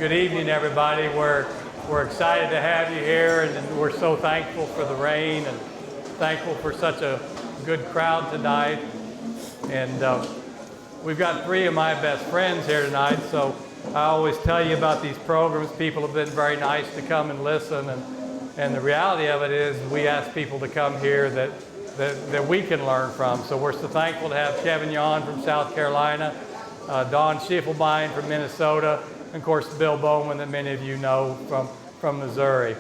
Good evening, everybody. We're excited to have you here, and we're so thankful for the rain and thankful for such a good crowd tonight. And we've got three of my best friends here tonight, so I always tell you about these programs. People have been very nice to come and listen, and the reality of it is we ask people to come here that we can learn from. So we're so thankful to have Kevin Yon from South Carolina, Don Shiefelbein from Minnesota, and of course Bill Bowman that many of you know from Missouri.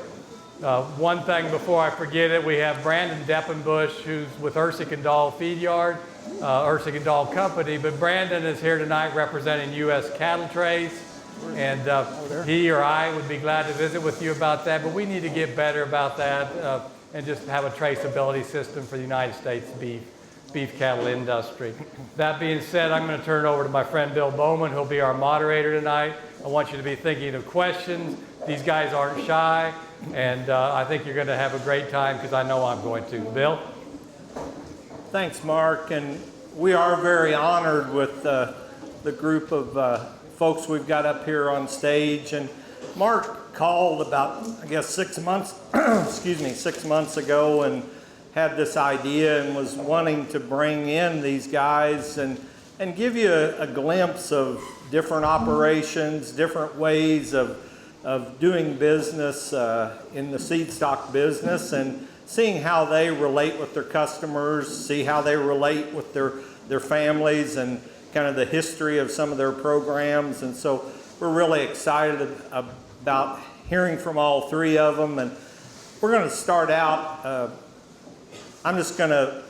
One thing before I forget it, we have Brandon Deppenbush, who's with Ursik and Dahl Feed Yard, Ursik and Dahl Company, but Brandon is here tonight representing U.S. Cattle Trays, and he or I would be glad to visit with you about that, but we need to get better about that and just have a traceability system for the United States beef cattle industry. That being said, I'm going to turn it over to my friend Bill Bowman, who'll be our moderator tonight. I want you to be thinking of questions. These guys aren't shy, and I think you're going to have a great time because I know I'm going to. Bill? Thanks, Mark, and we are very honored with the group of folks we've got up here on stage. And Mark called about, I guess, 6 months, 6 months ago, and had this idea and was wanting to bring in these guys and give you a glimpse of different operations, different ways of doing business in the seed stock business, and seeing how they relate with their customers, see how they relate with their families, and kind of the history of some of their programs. And so we're really excited about hearing from all three of them. And we're going to start out, I'm just going to,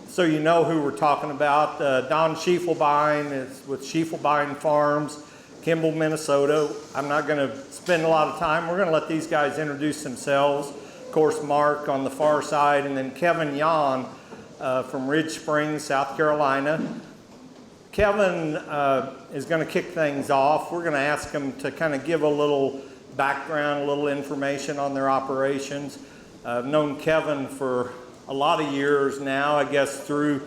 so you know who we're talking about, Don Shiefelbein is with Shiefelbein Farms, Kimball, Minnesota. I'm not going to spend a lot of time. We're going to let these guys introduce themselves. Of course, Mark on the far side, and then Kevin Yon from Ridge Springs, South Carolina. Kevin is going to kick things off. We're going to ask him to kind of give a little background, a little information on their operations. I've known Kevin for a lot of years now, I guess through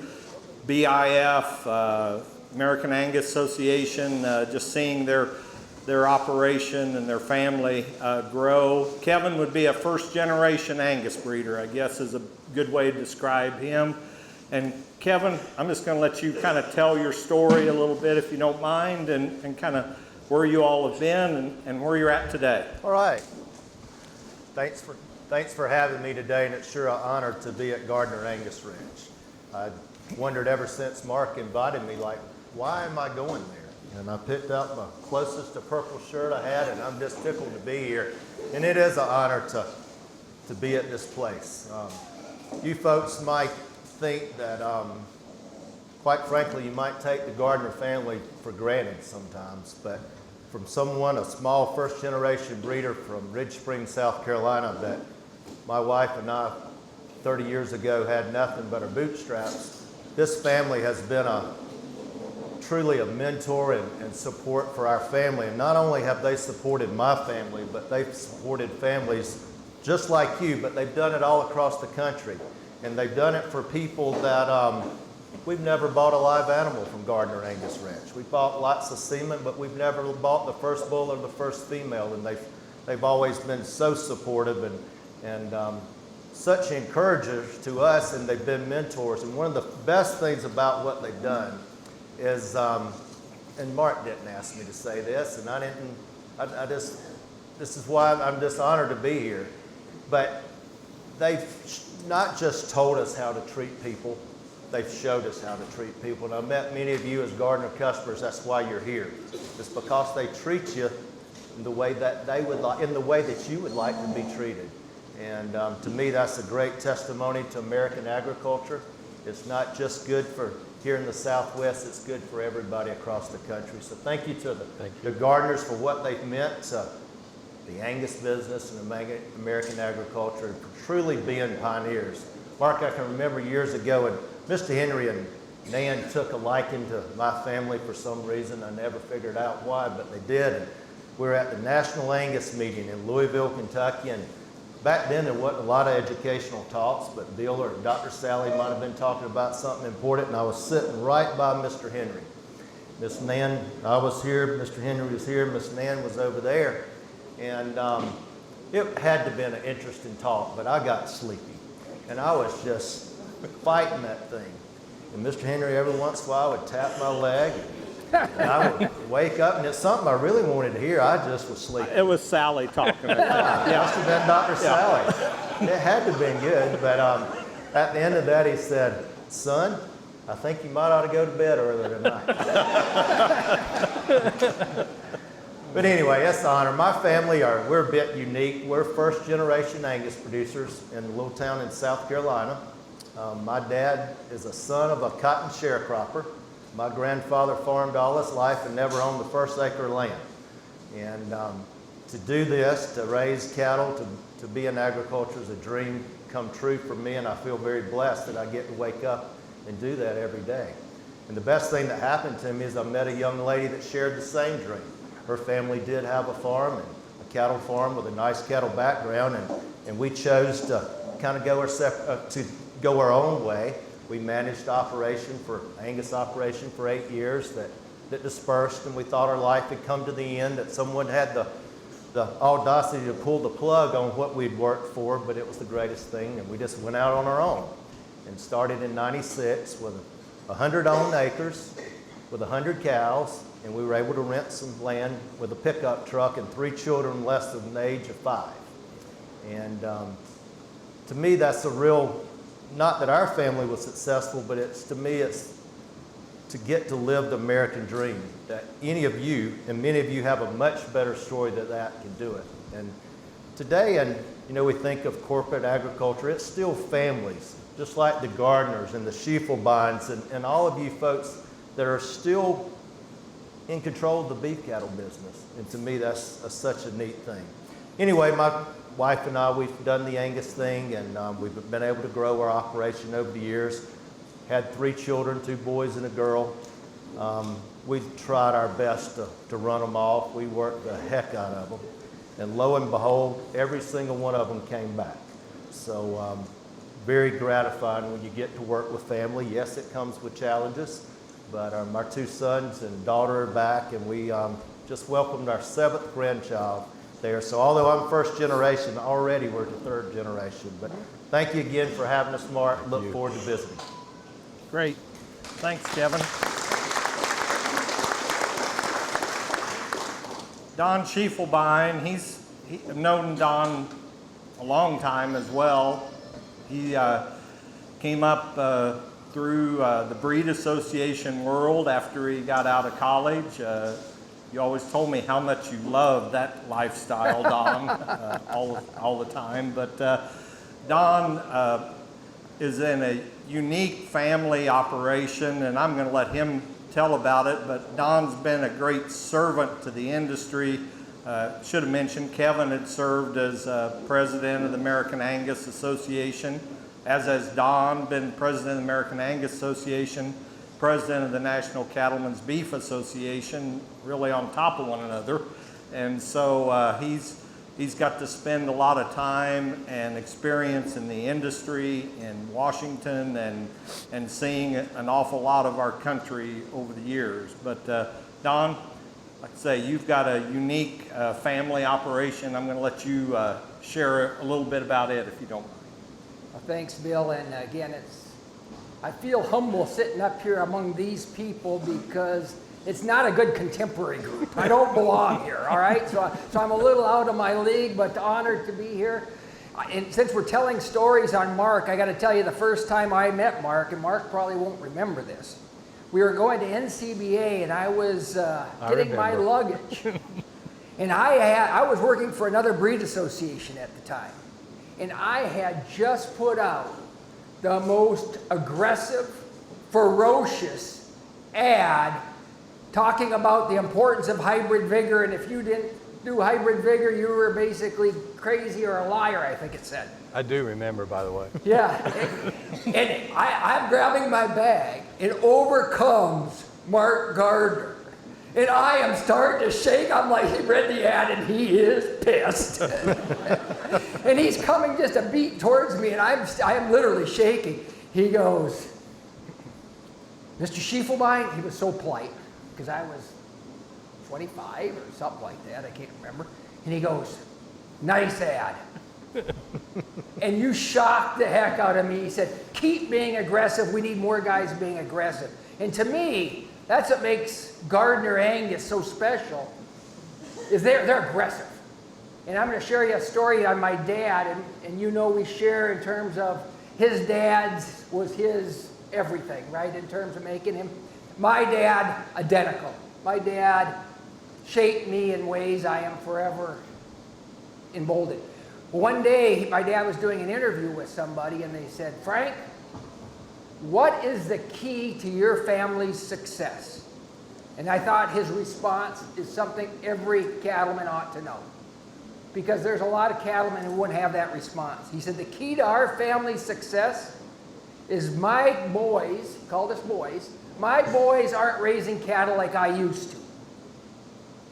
BIF, American Angus Association, just seeing their operation and their family grow. Kevin would be a first-generation Angus breeder, I guess is a good way to describe him. And Kevin, I'm just going to let you kind of tell your story a little bit, if you don't mind, and kind of where you all have been and where you're at today. All right. Thanks for having me today, and it's sure an honor to be at Gardiner Angus Ranch. I wondered ever since Mark invited me, like, why am I going there? And I picked up my closest to purple shirt I had, and I'm just tickled to be here. And it is an honor to be at this place. You folks might think that, quite frankly, you might take the Gardiner family for granted sometimes, but from someone, a small first-generation breeder from Ridge Springs, South Carolina, that my wife and I 30 years ago had nothing but our bootstraps, this family has been truly a mentor and support for our family. And not only have they supported my family, but they've supported families just like you, but they've done it all across the country. And they've done it for people that we've never bought a live animal from Gardiner Angus Ranch. We bought lots of semen, but we've never bought the first bull or the first female. And they've always been so supportive and such encouragers to us, and they've been mentors. And one of the best things about what they've done is, and Mark didn't ask me to say this, and this is why I'm just honored to be here, but they've not just told us how to treat people, they've showed us how to treat people. And I met many of you as Gardiner customers, that's why you're here. It's because they treat you in the way that they would like, in the way that you would like to be treated. And to me, that's a great testimony to American agriculture. It's not just good for here in the Southwest, it's good for everybody across the country. So thank you to the Gardiners for what they've meant to the Angus business and American agriculture, and for truly being pioneers. Mark, I can remember years ago, and Mr. Henry and Nan took a liking to my family for some reason. I never figured out why, but they did. And we were at the National Angus meeting in Louisville, Kentucky, and back then there wasn't a lot of educational talks, but Bill or Dr. Sally might have been talking about something important, and I was sitting right by Mr. Henry. Miss Nan, I was here, Mr. Henry was here, Miss Nan was over there. And it had to have been an interesting talk, but I got sleepy. And I was just fighting that thing. And Mr. Henry every once in a while would tap my leg. And I would wake up, and it's something I really wanted to hear. I just was sleeping. It was Sally talking. Yeah, must have been Dr. Sally. It had to have been good, but at the end of that, he said, "Son, I think you might ought to go to bed earlier tonight." But anyway, it's an honor. My family we're a bit unique. We're first generation Angus producers in a little town in South Carolina. My dad is a son of a cotton sharecropper. My grandfather farmed all his life and never owned the first acre of land. And to do this, to raise cattle, to be in agriculture is a dream come true for me, and I feel very blessed that I get to wake up and do that every day. And the best thing that happened to me is I met a young lady that shared the same dream. Her family did have a farm, and a cattle farm with a nice cattle background, and we chose to kind of go our own way. We managed Angus operation for 8 years that dispersed, and we thought our life had come to the end, that someone had the audacity to pull the plug on what we'd worked for, but it was the greatest thing, and we just went out on our own and started in '96 with 100 owned acres with 100 cows, and we were able to rent some land with a pickup truck and 3 children less than the age of 5. And to me, that's a real, not that our family was successful, but to me, it's to get to live the American dream, that any of you, and many of you have a much better story than that can do it. And today, and we think of corporate agriculture, it's still families, just like the Gardiners and the Shiefelbeins and all of you folks that are still in control of the beef cattle business. And to me, that's such a neat thing. Anyway, my wife and I, we've done the Angus thing, and we've been able to grow our operation over the years. Had 3 children, 2 boys and a girl. We tried our best to run them off. We worked the heck out of them. And lo and behold, every single one of them came back. So very gratifying when you get to work with family. Yes, it comes with challenges, but our 2 sons and daughter are back, and we just welcomed our 7th grandchild there. So although I'm first generation, already we're the 3rd generation. But thank you again for having us, Mark. Look forward to visiting. Great. Thanks, Kevin. Don Schiefelbein, I've known Don a long time as well. He came up through the breed association world after he got out of college. You always told me how much you loved that lifestyle, Don, all the time. But Don is in a unique family operation, and I'm going to let him tell about it, but Don's been a great servant to the industry. Should have mentioned Kevin had served as president of the American Angus Association, as has Don been president of the American Angus Association, president of the National Cattlemen's Beef Association, really on top of one another. And so he's got to spend a lot of time and experience in the industry in Washington and seeing an awful lot of our country over the years. But Don, like I say, you've got a unique family operation. I'm going to let you share a little bit about it, if you don't mind. Well, thanks, Bill. And again, I feel humble sitting up here among these people because it's not a good contemporary group. I don't belong here, all right? So I'm a little out of my league, but honored to be here. And since we're telling stories on Mark, I got to tell you the first time I met Mark, and Mark probably won't remember this. We were going to NCBA, and I was getting my luggage. And I was working for another breed association at the time. And I had just put out the most aggressive, ferocious ad talking about the importance of hybrid vigor, and if you didn't do hybrid vigor, you were basically crazy or a liar, I think it said. I do remember, by the way. Yeah, and I'm grabbing my bag, and over comes Mark Gardiner, and I am starting to shake. I'm like, he read the ad, and he is pissed. And he's coming just a beat towards me, and I'm literally shaking. He goes, Mr. Shiefelbein, he was so polite. because I was 25 or something like that. I can't remember. And he goes, "Nice ad." And you shocked the heck out of me. He said, "Keep being aggressive. We need more guys being aggressive." And to me, that's what makes Gardiner Angus so special, is they're aggressive. And I'm going to share you a story on my dad, and you know we share in terms of his dad's was his everything, right, in terms of making him. My dad, identical. My dad shaped me in ways I am forever emboldened. One day, my dad was doing an interview with somebody, and they said, "Frank, what is the key to your family's success?" And I thought his response is something every cattleman ought to know, because there's a lot of cattlemen who wouldn't have that response. He said, "The key to our family's success is my boys," called us boys, "my boys aren't raising cattle like I used to."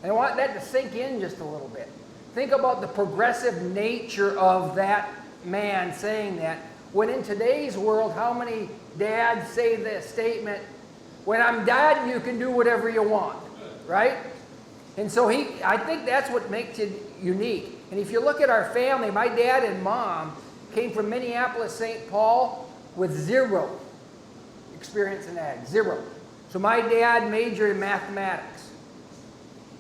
And I want that to sink in just a little bit. Think about the progressive nature of that man saying that, when in today's world, how many dads say this statement, "When I'm dad, you can do whatever you want," right? And so I think that's what makes it unique. And if you look at our family, my dad and mom came from Minneapolis, St. Paul, with zero experience in ag, zero. So my dad majored in mathematics.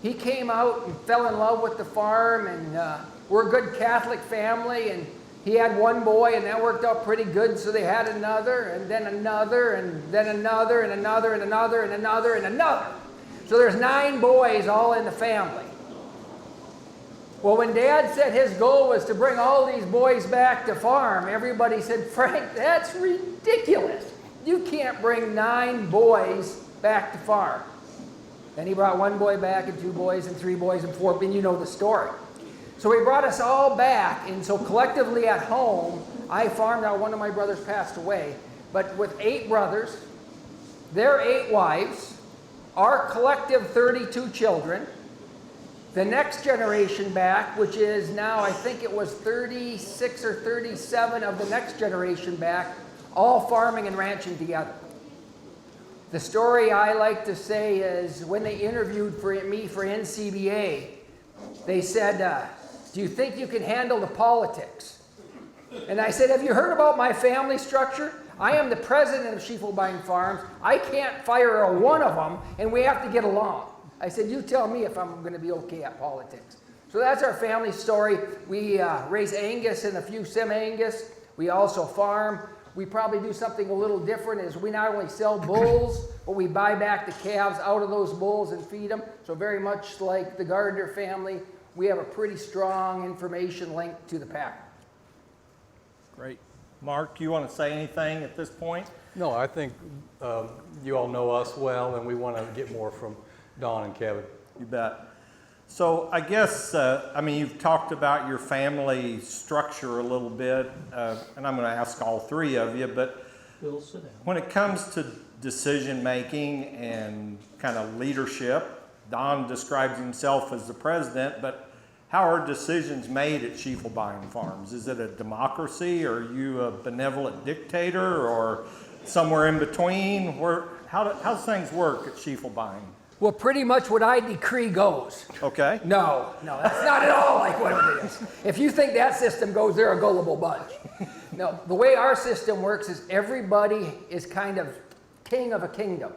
He came out and fell in love with the farm, and we're a good Catholic family, and he had one boy, and that worked out pretty good, so they had another, and then another, and then another, and another, and another, and another, and another. So there's 9 boys all in the family. Well, when Dad said his goal was to bring all these boys back to farm, everybody said, "Frank, that's ridiculous. You can't bring 9 boys back to farm." Then he brought 1 boy back, and 2 boys, and 3 boys, and 4, and you know the story. So he brought us all back, and so collectively at home, I farmed. Now, one of my brothers passed away, but with 8 brothers, their 8 wives, our collective 32 children, the next generation back, which is now, I think it was 36 or 37 of the next generation back, all farming and ranching together. The story I like to say is, when they interviewed me for NCBA, they said, "Do you think you can handle the politics?" And I said, "Have you heard about my family structure? I am the president of Shiefelbein Farms. I can't fire a one of them, and we have to get along." I said, "You tell me if I'm going to be okay at politics." So that's our family story. We raise Angus and a few Sim-Angus. We also farm. We probably do something a little different, is we not only sell bulls, but we buy back the calves out of those bulls and feed them. So very much like the Gardiner family, we have a pretty strong information link to the pack. Great. Mark, you want to say anything at this point? No, I think you all know us well, and we want to get more from Don and Kevin. You bet. So I guess, you've talked about your family structure a little bit, and I'm going to ask all 3 of you, but Bill, sit down. when it comes to decision making and kind of leadership, Don describes himself as the president, but how are decisions made at Schiefelbein Farms? Is it a democracy? Are you a benevolent dictator, or somewhere in between? How's things work at Schiefelbein? Well, pretty much what I decree goes. Okay. No, that's not at all like what it is. If you think that system goes, they're a gullible bunch. No, the way our system works is everybody is kind of king of a kingdom.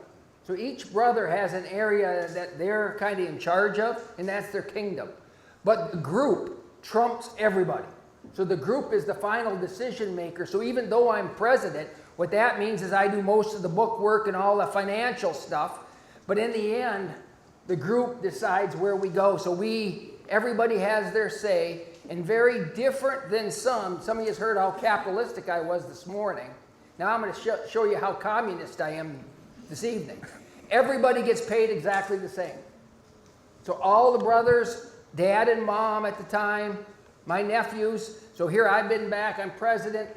So each brother has an area that they're kind of in charge of, and that's their kingdom. But the group trumps everybody. So the group is the final decision maker. So even though I'm president, what that means is I do most of the book work and all the financial stuff. But in the end, the group decides where we go. So everybody has their say, and very different than some of you have heard how capitalistic I was this morning. Now I'm going to show you how communist I am this evening. Everybody gets paid exactly the same. So all the brothers, Dad and Mom at the time, my nephews. So here I've been back, I'm president,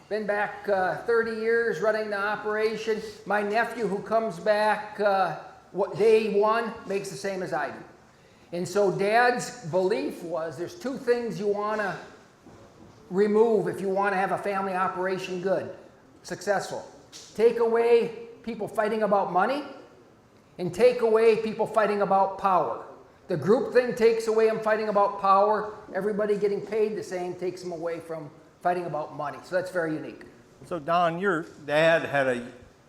been back 30 years running the operation. My nephew who comes back day 1 makes the same as I do. And so Dad's belief was there's 2 things you want to remove if you want to have a family operation good, successful. Take away people fighting about money, and take away people fighting about power. The group thing takes away them fighting about power. Everybody getting paid the same takes them away from fighting about money. So that's very unique. So Don, your dad had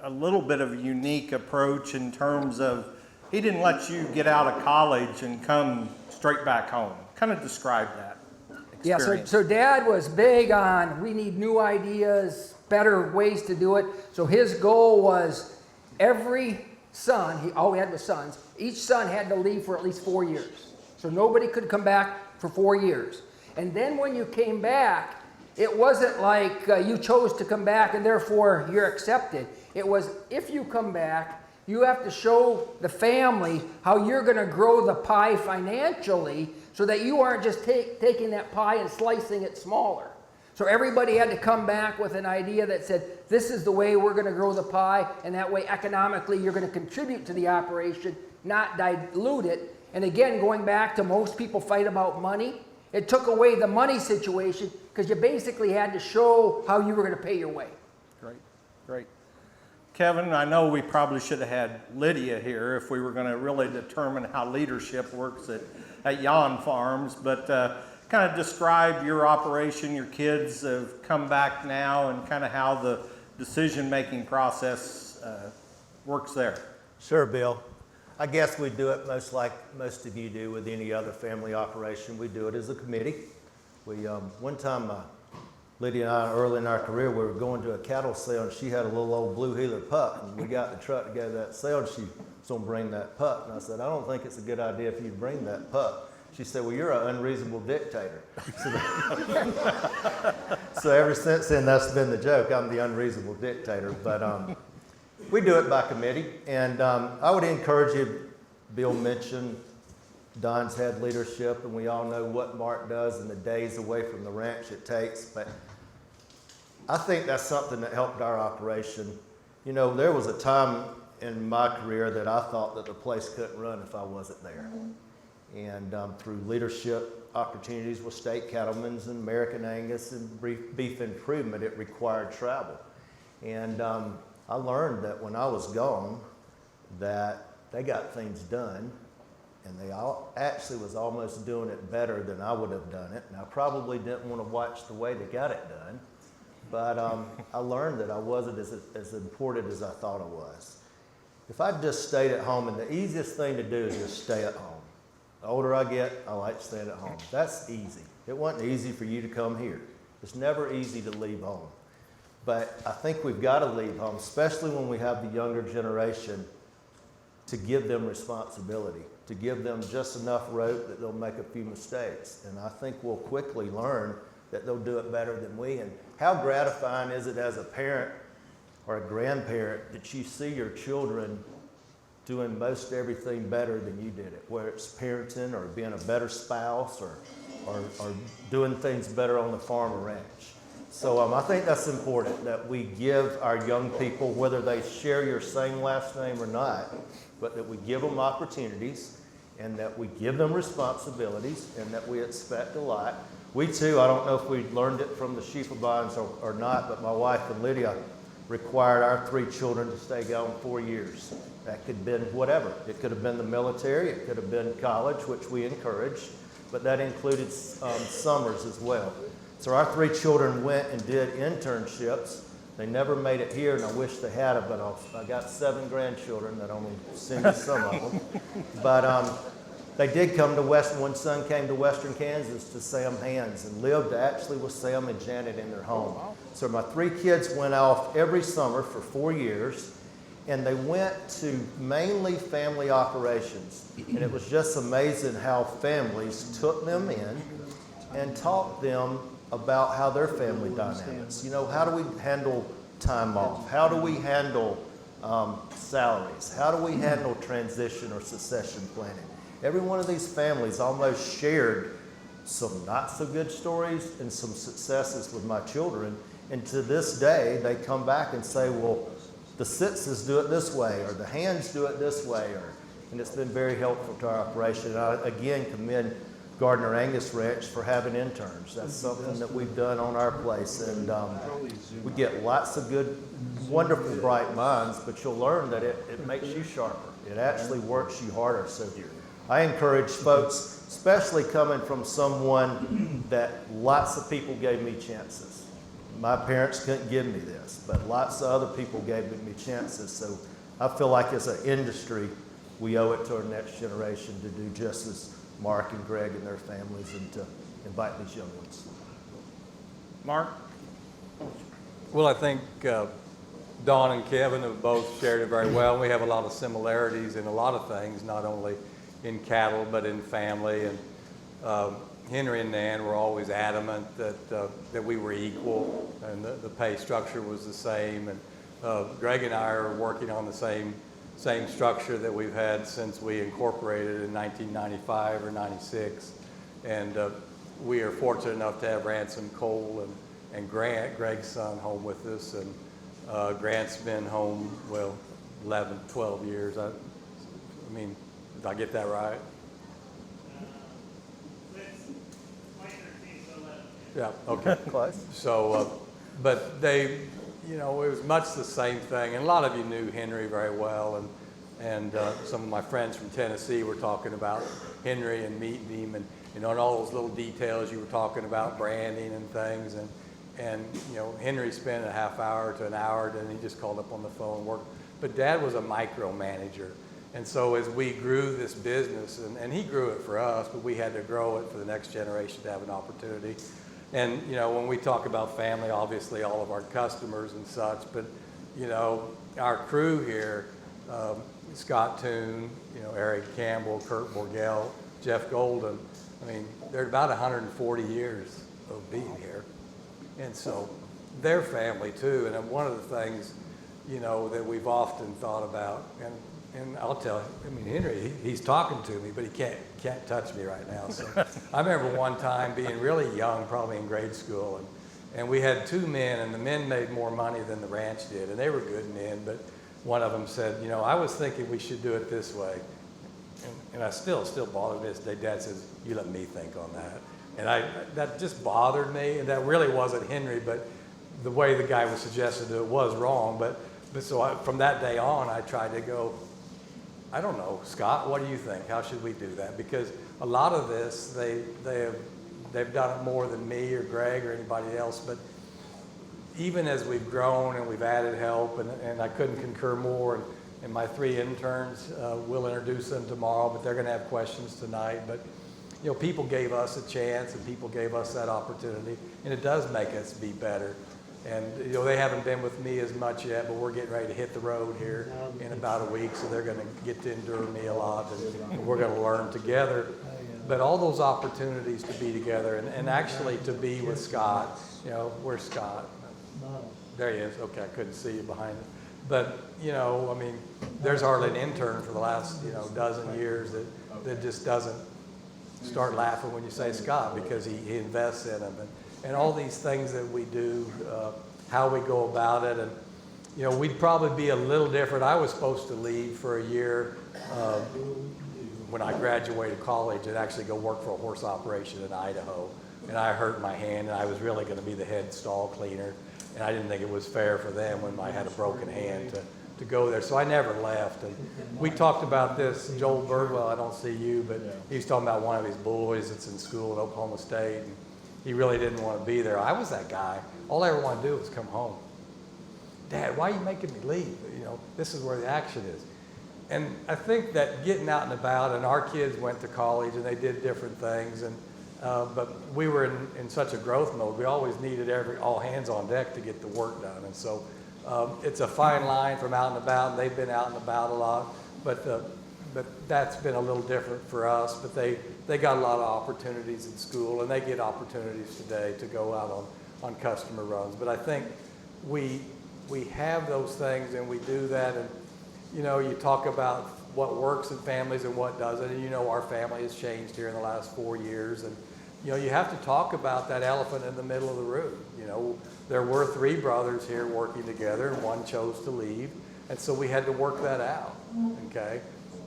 a little bit of a unique approach in terms of he didn't let you get out of college and come straight back home. Kind of describe that experience. Yeah, so Dad was big on we need new ideas, better ways to do it. So his goal was every son, all we had was sons, each son had to leave for at least 4 years. So nobody could come back for 4 years. And then when you came back, it wasn't like you chose to come back and therefore you're accepted. It was if you come back, you have to show the family how you're going to grow the pie financially so that you aren't just taking that pie and slicing it smaller. So everybody had to come back with an idea that said, this is the way we're going to grow the pie, and that way economically you're going to contribute to the operation, not dilute it. And again, going back to most people fight about money, it took away the money situation because you basically had to show how you were going to pay your way. Great, great. Kevin, I know we probably should have had Lydia here if we were going to really determine how leadership works at Yon Farms, but kind of describe your operation. Your kids have come back now and kind of how the decision-making process works there. Sure, Bill. I guess we do it most like most of you do with any other family operation. We do it as a committee. We one time, Lydia and I, early in our career, we were going to a cattle sale, and she had a little old blue heeler pup, and we got in the truck to go to that sale, and she was going to bring that pup. And I said, I don't think it's a good idea for you to bring that pup. She said, well, you're an unreasonable dictator. So ever since then, that's been the joke. I'm the unreasonable dictator. But we do it by committee. And I would encourage you, Bill mentioned Don's had leadership, and we all know what Mark does and the days away from the ranch it takes. But I think that's something that helped our operation. You know, there was a time in my career that I thought that the place couldn't run if I wasn't there. And through leadership opportunities with state cattlemen's and American Angus and beef improvement, it required travel. And I learned that when I was gone, that they got things done, and they all actually was almost doing it better than I would have done it. And I probably didn't want to watch the way they got it done, but I learned that I wasn't as important as I thought I was. If I just stayed at home, and the easiest thing to do is just stay at home. The older I get, I like staying at home. That's easy. It wasn't easy for you to come here. It's never easy to leave home. But I think we've got to leave home, especially when we have the younger generation, to give them responsibility, to give them just enough rope that they'll make a few mistakes. And I think we'll quickly learn that they'll do it better than we. And how gratifying is it as a parent or a grandparent that you see your children doing most everything better than you did it, whether it's parenting or being a better spouse or doing things better on the farm or ranch. So I think that's important, that we give our young people, whether they share your same last name or not, but that we give them opportunities and that we give them responsibilities and that we expect a lot. We too, I don't know if we learned it from the Shiefelbeins or not, but my wife and Lydia required our 3 children to stay gone 4 years. That could have been whatever. It could have been the military, it could have been college, which we encouraged, but that included summers as well. So our 3 children went and did internships. They never made it here, and I wish they had it, but I got 7 grandchildren that only send you some of them. But they did come to one son came to Western Kansas to Sam Hands and lived actually with Sam and Janet in their home. So my 3 kids went off every summer for 4 years, and they went to mainly family operations. And it was just amazing how families took them in and taught them about how their family dynamics. You know, how do we handle time off? How do we handle salaries? How do we handle transition or succession planning? Every one of these families almost shared some not so good stories and some successes with my children. And to this day, they come back and say, well, the Sitzes do it this way, or the Hands do it this way, and it's been very helpful to our operation. And I again commend Gardiner Angus Ranch for having interns. That's something that we've done on our place, and we get lots of good, wonderful, bright minds, but you'll learn that it makes you sharper. It actually works you harder. So I encourage folks, especially coming from someone that lots of people gave me chances. My parents couldn't give me this, but lots of other people gave me chances. So I feel like as an industry, we owe it to our next generation to do just as Mark and Greg and their families, and to invite these young ones. Mark? Well, I think Don and Kevin have both shared it very well. We have a lot of similarities in a lot of things, not only in cattle, but in family. And Henry and Nan were always adamant that we were equal, and the pay structure was the same. And Greg and I are working on the same structure that we've had since we incorporated in 1995 or 96. And we are fortunate enough to have Ransom Cole and Grant, Greg's son, home with us. And Grant's been home, 11, 12 years. I mean, did I get that right? Yeah, okay. Close. So, but they, it was much the same thing. And a lot of you knew Henry very well. And some of my friends from Tennessee were talking about Henry and meeting him, and on all those little details you were talking about, branding and things. And Henry spent a half hour to an hour, then he just called up on the phone and worked. But Dad was a micromanager. And so as we grew this business, and he grew it for us, but we had to grow it for the next generation to have an opportunity. And, when we talk about family, obviously all of our customers and such, but, our crew here, Scott Toon, Eric Campbell, Kurt Borgell, Jeff Golden, I mean, they're about 140 years of being here. And so they're family too. And one of the things, that we've often thought about, and I'll tell you, Henry, he's talking to me, but he can't touch me right now. So I remember one time being really young, probably in grade school, and we had two men, and the men made more money than the ranch did, and they were good men, but one of them said, I was thinking we should do it this way. And I still bothers me this day. Dad says, you let me think on that. And that just bothered me, and that really wasn't Henry, but the way the guy was suggested it was wrong. But so from that day on, I tried to go, I don't know, Scott, what do you think? How should we do that? Because a lot of this, they've done it more than me or Greg or anybody else. But even as we've grown and we've added help, and I couldn't concur more, and my three interns, we'll introduce them tomorrow, but they're going to have questions tonight. But people gave us a chance, and people gave us that opportunity, and it does make us be better. And they haven't been with me as much yet, but we're getting ready to hit the road here in about a week, so they're going to get to endure me a lot, and we're going to learn together. But all those opportunities to be together, and actually to be with Scott. Where's Scott? There he is. Okay, I couldn't see you behind him. But there's hardly an intern for the last dozen years that just doesn't start laughing when you say Scott, because he invests in them. And all these things that we do, how we go about it. And, we'd probably be a little different. I was supposed to leave for a year when I graduated college and actually go work for a horse operation in Idaho. And I hurt my hand, and I was really going to be the head stall cleaner. And I didn't think it was fair for them when I had a broken hand to go there. So I never left. And we talked about this, Joel Birdwell, I don't see you, but he was talking about one of his boys that's in school at Oklahoma State. And he really didn't want to be there. I was that guy. All I ever wanted to do was come home. Dad, why are you making me leave? This is where the action is. And I think that getting out and about, and our kids went to college and they did different things, but we were in such a growth mode. We always needed all hands on deck to get the work done. And so it's a fine line from out and about, and they've been out and about a lot, but that's been a little different for us. But they got a lot of opportunities in school, and they get opportunities today to go out on customer runs. But I think we have those things, and we do that. And you talk about what works in families and what doesn't. And our family has changed here in the last 4 years, and you have to talk about that elephant in the middle of the room. There were 3 brothers here working together, and one chose to leave, and so we had to work that out. Okay,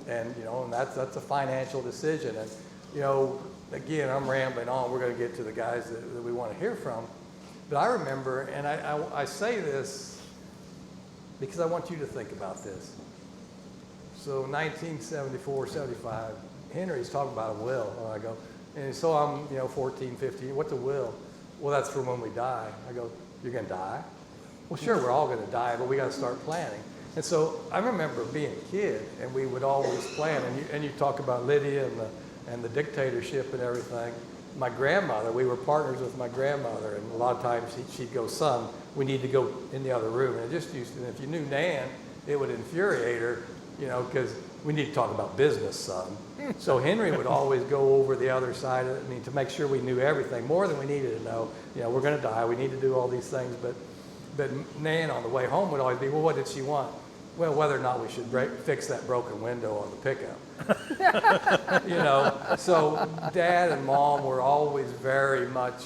and and that's a financial decision. And again, I'm rambling on. We're going to get to the guys that we want to hear from. But I remember, and I say this because I want you to think about this. So 1974, 75, Henry's talking about a will. And I go, and so I'm, 14, 15, what's a will? Well, that's for when we die. I go, you're gonna die? Well, sure, we're all gonna die, but we gotta start planning. And so I remember being a kid, and we would always plan, and you talk about Lydia and the dictatorship and everything. My grandmother, we were partners with my grandmother, and a lot of times she'd go, son, we need to go in the other room. And it just used to, if you knew Nan, it would infuriate her, because we need to talk about business, son. So Henry would always go over the other side of it, to make sure we knew everything, more than we needed to know. We're gonna die, we need to do all these things, but Nan on the way home would always be, well, what did she want? Well, whether or not we should fix that broken window on the pickup. So Dad and Mom were always very much,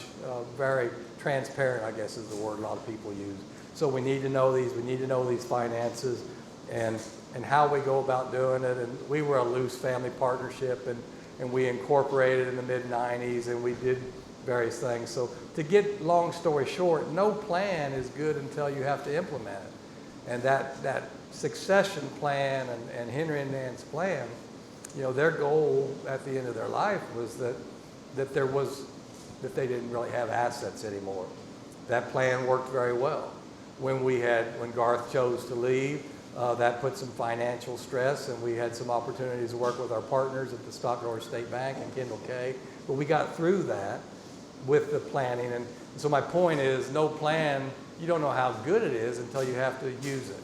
very transparent, I guess is the word a lot of people use. So we need to know these finances and how we go about doing it. And we were a loose family partnership, and we incorporated in the mid-90s, and we did various things. So to get long story short, no plan is good until you have to implement it. And that succession plan and Henry and Nan's plan, their goal at the end of their life was that they didn't really have assets anymore. That plan worked very well. When Garth chose to leave, that put some financial stress, and we had some opportunities to work with our partners at the Stockholm State Bank and Kimball K. But we got through that with the planning. And so my point is, no plan, you don't know how good it is until you have to use it.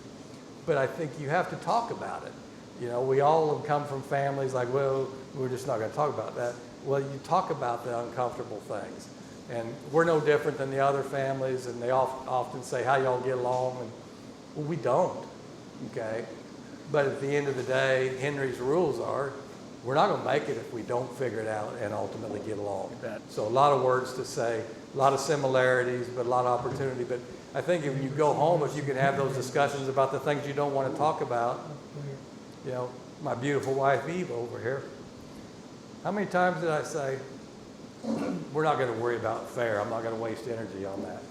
But I think you have to talk about it. We all have come from families like, well, we're just not going to talk about that. Well, you talk about the uncomfortable things. And we're no different than the other families, and they often say, how y'all get along? And well, we don't, okay? But at the end of the day, Henry's rules are, we're not going to make it if we don't figure it out and ultimately get along. So a lot of words to say, a lot of similarities, but a lot of opportunity. But I think if you go home, if you can have those discussions about the things you don't want to talk about, my beautiful wife Eva over here, how many times did I say, we're not going to worry about fair, I'm not going to waste energy on that,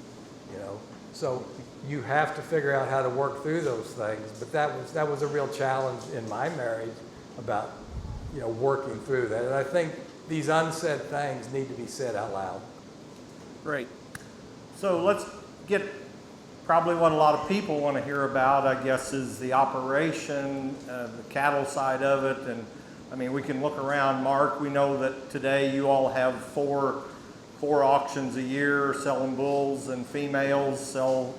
So you have to figure out how to work through those things. But that was a real challenge in my marriage about, working through that. And I think these unsaid things need to be said out loud. Great. So let's get probably what a lot of people want to hear about, I guess, is the operation, the cattle side of it. And we can look around. Mark, we know that today you all have four auctions a year selling bulls and females, sell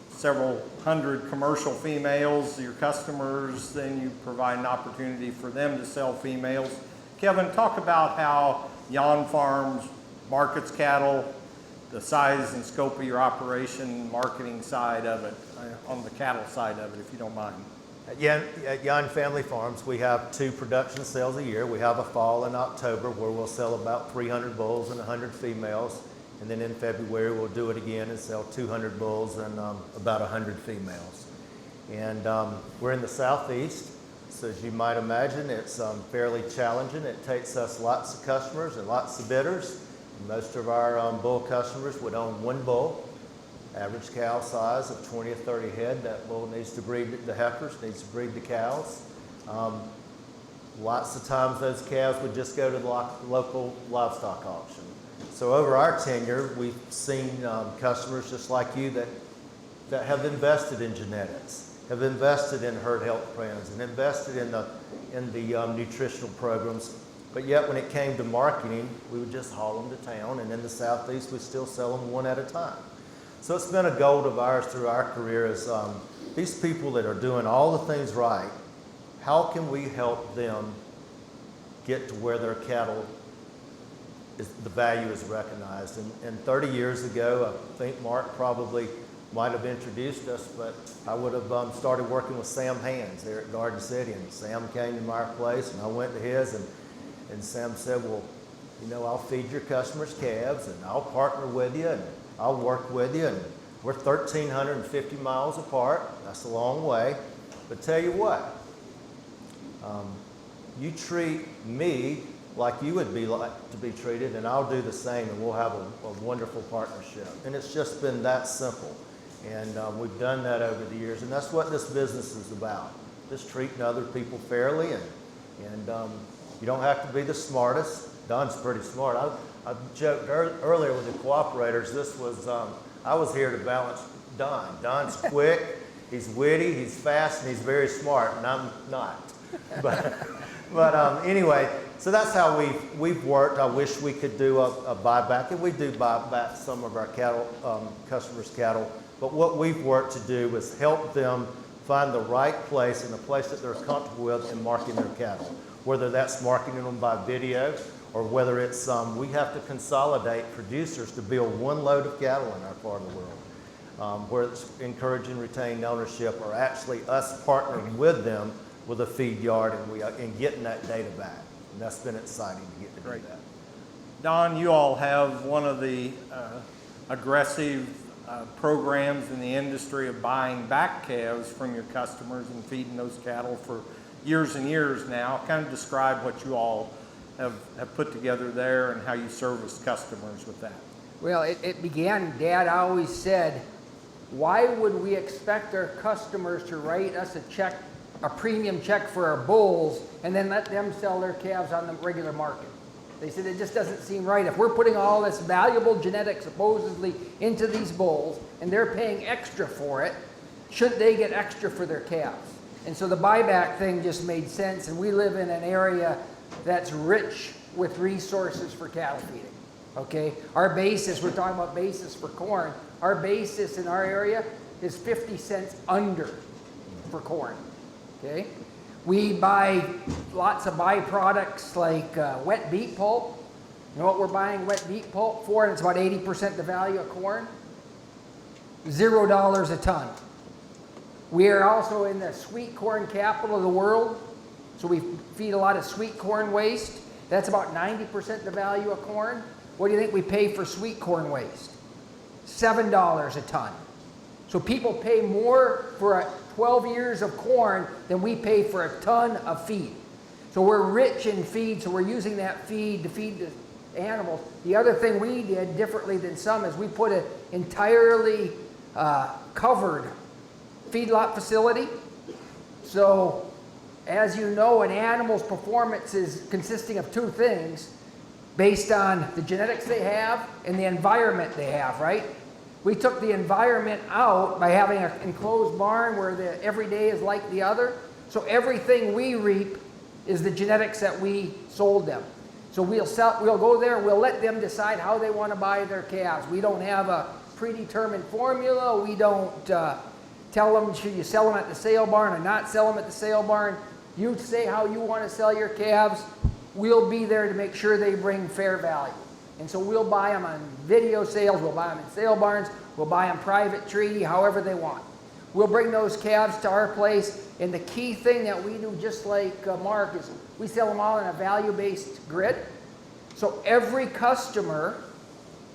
several hundred commercial females, your customers, then you provide an opportunity for them to sell females. Kevin, talk about how Jan Farms markets cattle, the size and scope of your operation, marketing side of it, on the cattle side of it, if you don't mind. At Jan Family Farms, we have 2 production sales a year. We have a fall in October where we'll sell about 300 bulls and 100 females. And then in February, we'll do it again and sell 200 bulls and about 100 females. And we're in the Southeast, so as you might imagine, it's fairly challenging. It takes us lots of customers and lots of bidders. Most of our bull customers would own 1 bull. Average cow size of 20 or 30 head. That bull needs to breed the heifers, needs to breed the cows. Lots of times those calves would just go to the local livestock auction. So over our tenure, we've seen customers just like you that have invested in genetics, have invested in herd health plans, and invested in the nutritional programs. But yet when it came to marketing, we would just haul them to town, and in the Southeast, we still sell them 1 at a time. So it's been a goal of ours through our career is these people that are doing all the things right, how can we help them get to where their cattle, the value is recognized? And 30 years ago, I think Mark probably might have introduced us, but I would have started working with Sam Hands there at Garden City, and Sam came to my place, and I went to his, and Sam said, well, I'll feed your customers calves, and I'll partner with you, and I'll work with you. And we're 1,350 miles apart. That's a long way. But tell you what, you treat me like you would be like to be treated, and I'll do the same, and we'll have a wonderful partnership. And it's just been that simple. And we've done that over the years, and that's what this business is about. just treating other people fairly, and you don't have to be the smartest. Don's pretty smart. I joked earlier with the cooperators, this was, I was here to balance Don. Don's quick, he's witty, he's fast, and he's very smart, and I'm not. But anyway, so that's how we've worked. I wish we could do a buyback, and we do buy back some of our cattle, customers' cattle. But what we've worked to do is help them find the right place and a place that they're comfortable with in marketing their cattle. Whether that's marketing them by video, or whether it's we have to consolidate producers to build one load of cattle in our part of the world. Where it's encouraging retained ownership, or actually us partnering with them with a feed yard and getting that data back. And that's been exciting to get to do that. Don, you all have one of the aggressive programs in the industry of buying back calves from your customers and feeding those cattle for years and years now. Kind of describe what you all have put together there and how you service customers with that. Well, it began, Dad always said, why would we expect our customers to write us a premium check for our bulls and then let them sell their calves on the regular market? They said it just doesn't seem right. If we're putting all this valuable genetics supposedly into these bulls and they're paying extra for it, shouldn't they get extra for their calves? And so the buyback thing just made sense, and we live in an area that's rich with resources for cattle feeding. Okay, our basis, we're talking about basis for corn, our basis in our area is 50 cents under for corn. Okay, we buy lots of byproducts like wet beet pulp. You know what we're buying wet beet pulp for? And it's about 80% the value of corn. $0 a ton. We are also in the sweet corn capital of the world, so we feed a lot of sweet corn waste. That's about 90% the value of corn. What do you think we pay for sweet corn waste? $7 a ton. So people pay more for 12 years of corn than we pay for a ton of feed. So we're rich in feed, so we're using that feed to feed the animals. The other thing we did differently than some is we put an entirely covered feedlot facility. So as you know, an animal's performance is consisting of two things based on the genetics they have and the environment they have, right? We took the environment out by having an enclosed barn where every day is like the other. So everything we reap is the genetics that we sold them. So we'll go there, we'll let them decide how they want to buy their calves. We don't have a predetermined formula. We don't tell them, should you sell them at the sale barn or not sell them at the sale barn. You say how you want to sell your calves. We'll be there to make sure they bring fair value. And so we'll buy them on video sales, we'll buy them in sale barns, we'll buy them private treaty, however they want. We'll bring those calves to our place, and the key thing that we do, just like Mark, is we sell them all in a value-based grid. So every customer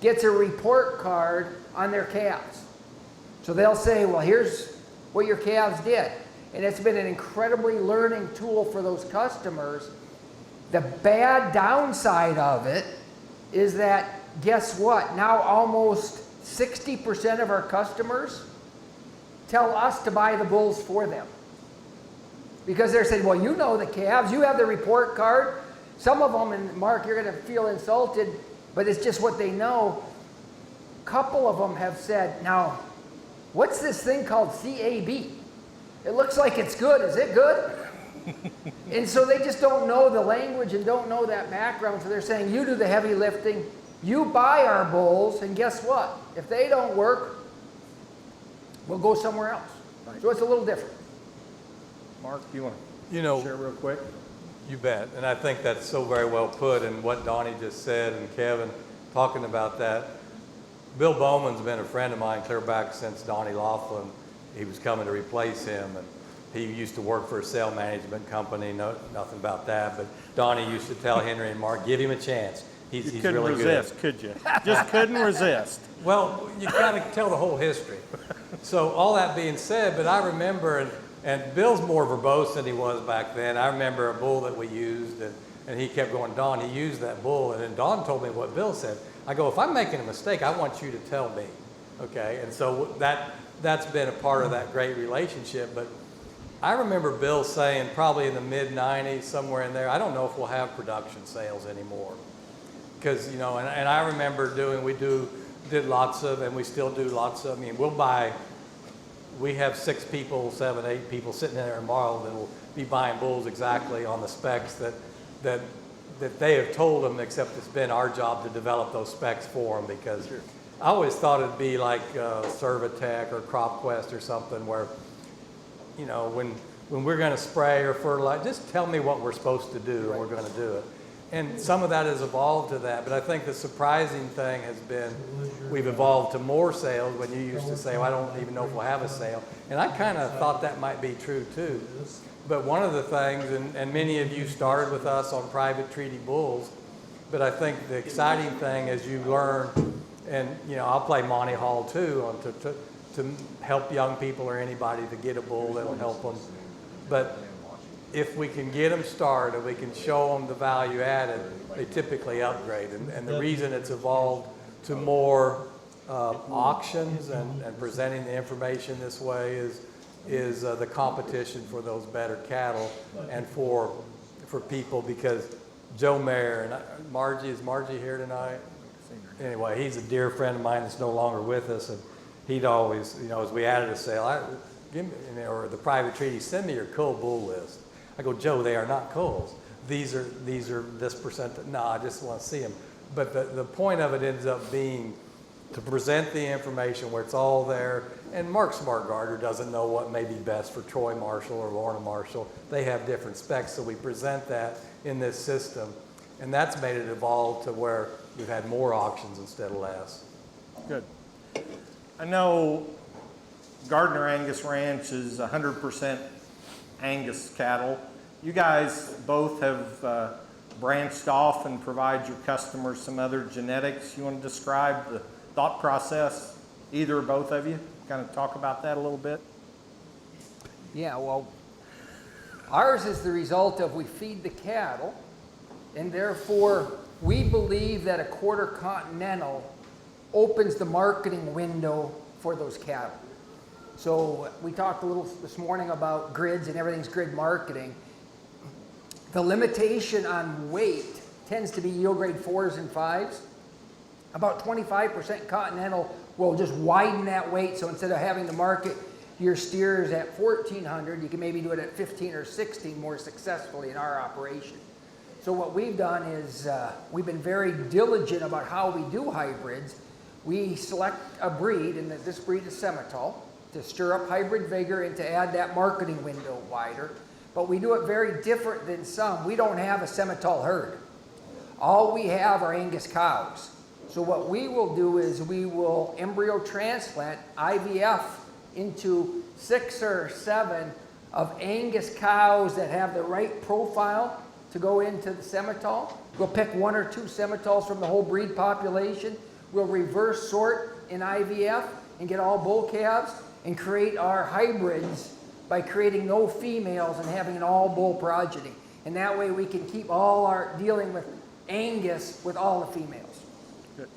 gets a report card on their calves. So they'll say, well, here's what your calves did. And it's been an incredibly learning tool for those customers. The bad downside of it is that, guess what? Now almost 60% of our customers tell us to buy the bulls for them. Because they're saying, well, you know the calves, you have the report card. Some of them, and Mark, you're going to feel insulted, but it's just what they know. A couple of them have said, now, what's this thing called CAB? It looks like it's good. Is it good? And so they just don't know the language and don't know that background. So they're saying, you do the heavy lifting. You buy our bulls, and guess what? If they don't work, we'll go somewhere else. Right. So it's a little different. Mark, you want to share real quick? You bet. And I think that's so very well put, and what Donnie just said and Kevin talking about that. Bill Bowman's been a friend of mine clear back since Donnie Laughlin. He was coming to replace him, and he used to work for a sale management company. Nothing about that, but Donnie used to tell Henry and Mark, give him a chance. He's really good. You couldn't resist, could you? Just couldn't resist. Well, you got to tell the whole history. So all that being said, but I remember, and Bill's more verbose than he was back then. I remember a bull that we used, and he kept going, Don, he used that bull, and then Don told me what Bill said. I go, if I'm making a mistake, I want you to tell me, okay? And so that's been a part of that great relationship. But I remember Bill saying probably in the mid-90s, somewhere in there, I don't know if we'll have production sales anymore. Because, and I remember did lots of, and we still do lots of, we have 6 people, 7, 8 people sitting in there tomorrow that will be buying bulls exactly on the specs that they have told them, except it's been our job to develop those specs for them, because I always thought it'd be like Servitech or CropQuest or something where, when we're going to spray or fertilize, just tell me what we're supposed to do and we're going to do it. And some of that has evolved to that, but I think the surprising thing has been we've evolved to more sales when you used to say, well, I don't even know if we'll have a sale. And I kind of thought that might be true too. But one of the things, and many of you started with us on private treaty bulls, but I think the exciting thing as you learn, and I'll play Monty Hall too, to help young people or anybody to get a bull that'll help them. But if we can get them started, we can show them the value added, they typically upgrade. And the reason it's evolved to more auctions and presenting the information this way is the competition for those better cattle and for people, because Joe Mayer and Margie, is Margie here tonight? Anyway, he's a dear friend of mine that's no longer with us, and he'd always, as we added a sale, or the private treaty, send me your cull bull list. I go, Joe, they are not culls. These are this percent. No, I just want to see them. But the point of it ends up being to present the information where it's all there. And Mark Gardiner doesn't know what may be best for Troy Marshall or Lorna Marshall. They have different specs, so we present that in this system. And that's made it evolve to where we've had more auctions instead of less. Good. I know Gardiner Angus Ranch is 100% Angus cattle. You guys both have branched off and provide your customers some other genetics. You want to describe the thought process, either or both of you? Kind of talk about that a little bit. Yeah, well, ours is the result of we feed the cattle, and therefore we believe that a quarter continental opens the marketing window for those cattle. So we talked a little this morning about grids, and everything's grid marketing. The limitation on weight tends to be yield grade 4s and 5s. About 25% continental will just widen that weight, so instead of having to market your steers at 1,400, you can maybe do it at 15 or 16 more successfully in our operation. So what we've done is we've been very diligent about how we do hybrids. We select a breed, and this breed is Simmental, to stir up hybrid vigor and to add that marketing window wider. But we do it very different than some. We don't have a Simmental herd. All we have are Angus cows. So what we will do is we will embryo transplant, IVF, into 6 or 7 of Angus cows that have the right profile to go into the Simmental. We'll pick 1 or 2 Simmentals from the whole breed population. We'll reverse sort in IVF and get all bull calves and create our hybrids by creating no females and having an all bull progeny. And that way we can keep all our dealing with Angus with all the females. Good.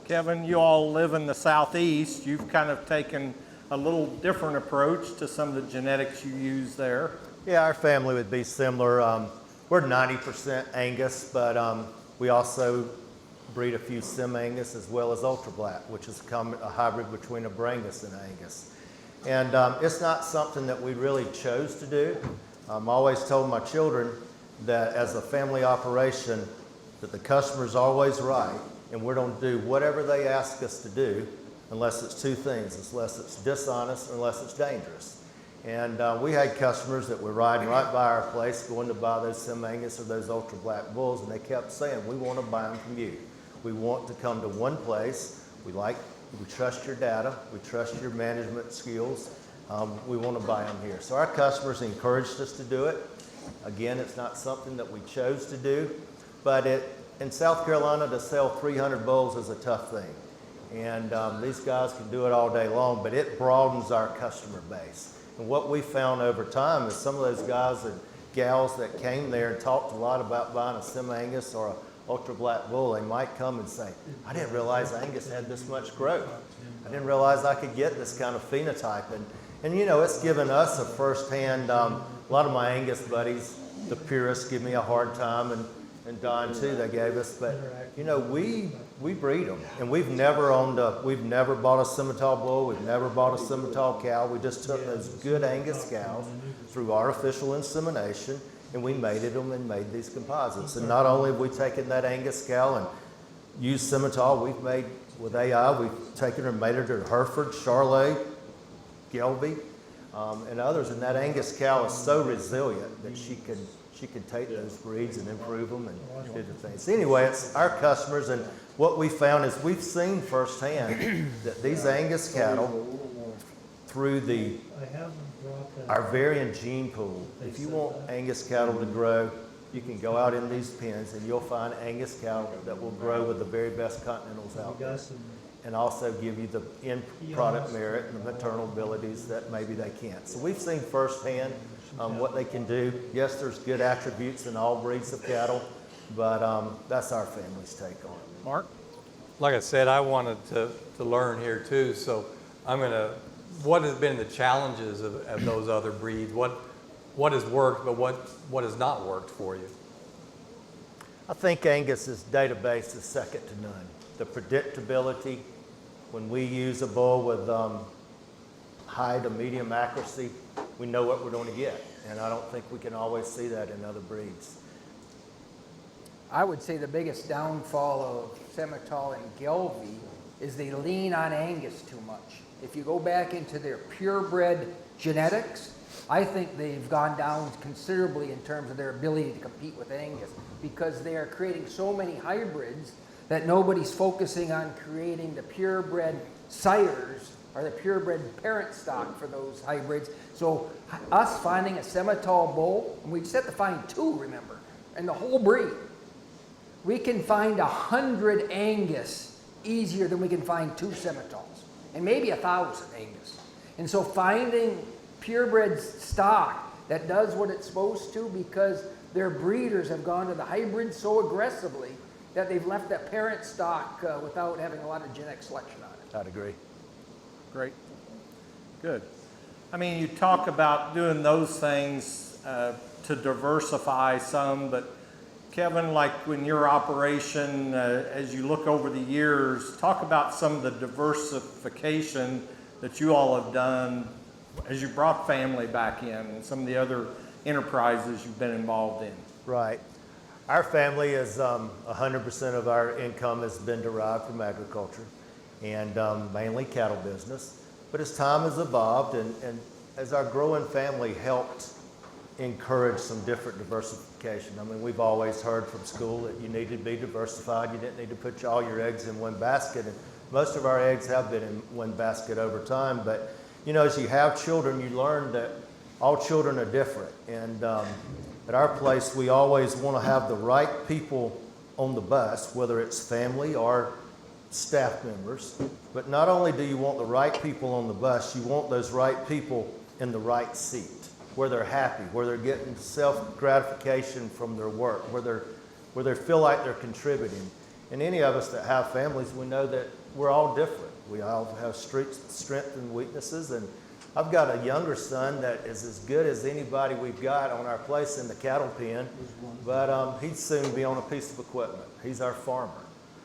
Kevin, you all live in the southeast. You've kind of taken a little different approach to some of the genetics you use there. Yeah, our family would be similar. We're 90% Angus, but we also breed a few Sim Angus as well as Ultra Black, which is a hybrid between a Brangus and Angus. And it's not something that we really chose to do. I always told my children that as a family operation, that the customer's always right, and we're going to do whatever they ask us to do, unless it's 2 things, unless it's dishonest, unless it's dangerous. And we had customers that were riding right by our place, going to buy those Sim Angus or those Ultra Black bulls, and they kept saying, we want to buy them from you. We want to come to one place. We trust your data. We trust your management skills. We want to buy them here. So our customers encouraged us to do it. Again, it's not something that we chose to do, but in South Carolina, to sell 300 bulls is a tough thing. And these guys can do it all day long, but it broadens our customer base. And what we found over time is some of those guys and gals that came there and talked a lot about buying a Sim Angus or a Ultra Black bull, they might come and say, I didn't realize Angus had this much growth. I didn't realize I could get this kind of phenotype. And you know, it's given us a firsthand, a lot of my Angus buddies, the purists, give me a hard time, and Don too, they gave us, but you know, we breed them, and we've never bought a Simmental bull, we've never bought a Simmental cow. We just took those good Angus cows through artificial insemination, and we mated them and made these composites. And not only have we taken that Angus cow and used Simmental, we've made with AI, we've taken her and mated her to Hereford, Charolais, Gelby, and others. And that Angus cow is so resilient that she can take those breeds and improve them and do the things. So anyway, it's our customers, and what we found is we've seen firsthand that these Angus cattle, through our variant gene pool, if you want Angus cattle to grow, you can go out in these pens and you'll find Angus cattle that will grow with the very best continentals out there, and also give you the end product merit and the maternal abilities that maybe they can't. So we've seen firsthand what they can do. Yes, there's good attributes in all breeds of cattle, but that's our family's take on it. Mark? Like I said, I wanted to learn here too, so what has been the challenges of those other breeds? What has worked, but what has not worked for you? I think Angus's database is second to none. The predictability, when we use a bull with high to medium accuracy, we know what we're going to get. And I don't think we can always see that in other breeds. I would say the biggest downfall of Simmental and Gelby is they lean on Angus too much. If you go back into their purebred genetics, I think they've gone down considerably in terms of their ability to compete with Angus, because they are creating so many hybrids that nobody's focusing on creating the purebred sires or the purebred parent stock for those hybrids. So us finding a Simmental bull, and we just have to find 2, remember, in the whole breed. We can find 100 Angus easier than we can find 2 Simmentals, and maybe 1,000 Angus. And so finding purebred stock that does what it's supposed to, because their breeders have gone to the hybrid so aggressively that they've left that parent stock without having a lot of genetic selection on it. I'd agree. Great. Good. I mean, you talk about doing those things to diversify some, but Kevin, like when your operation, as you look over the years, talk about some of the diversification that you all have done as you brought family back in, and some of the other enterprises you've been involved in. Right. Our family is 100% of our income has been derived from agriculture and mainly cattle business. But as time has evolved and as our growing family helped encourage some different diversification. I mean, we've always heard from school that you need to be diversified. You didn't need to put all your eggs in one basket. And most of our eggs have been in one basket over time. But, you know, as you have children, you learn that all children are different. And at our place, we always want to have the right people on the bus, whether it's family or staff members. But not only do you want the right people on the bus, you want those right people in the right seat, where they're happy, where they're getting self-gratification from their work, where they feel like they're contributing. And any of us that have families, we know that we're all different. We all have strengths and weaknesses. And I've got a younger son that is as good as anybody we've got on our place in the cattle pen, but he'd soon be on a piece of equipment. He's our farmer.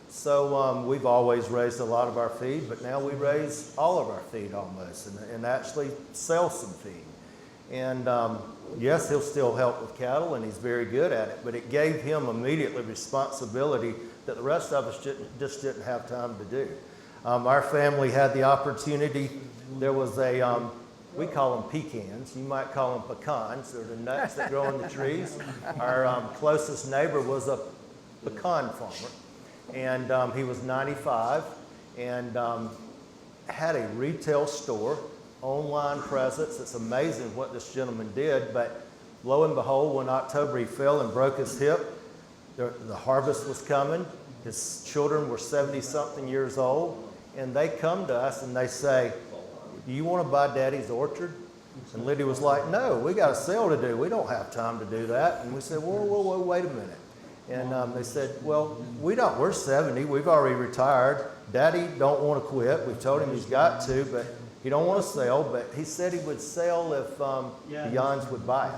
So we've always raised a lot of our feed, but now we raise all of our feed almost and actually sell some feed. And yes, he'll still help with cattle, and he's very good at it, but it gave him immediately responsibility that the rest of us just didn't have time to do. Our family had the opportunity. There was we call them pecans. You might call them pecans. They're the nuts that grow on the trees. Our closest neighbor was a pecan farmer, and he was 95 and had a retail store, online presence. It's amazing what this gentleman did, but lo and behold, when October he fell and broke his hip, the harvest was coming. His children were 70-something years old, and they come to us and they say, "Do you want to buy Daddy's orchard?" And Lydia was like, "No, we got a sale to do. We don't have time to do that." And we said, "Whoa, wait a minute." And they said, "Well, we don't. We're 70. We've already retired. Daddy don't want to quit. We've told him he's got to, but He don't want to sell, but he said he would sell if the Yons would buy it.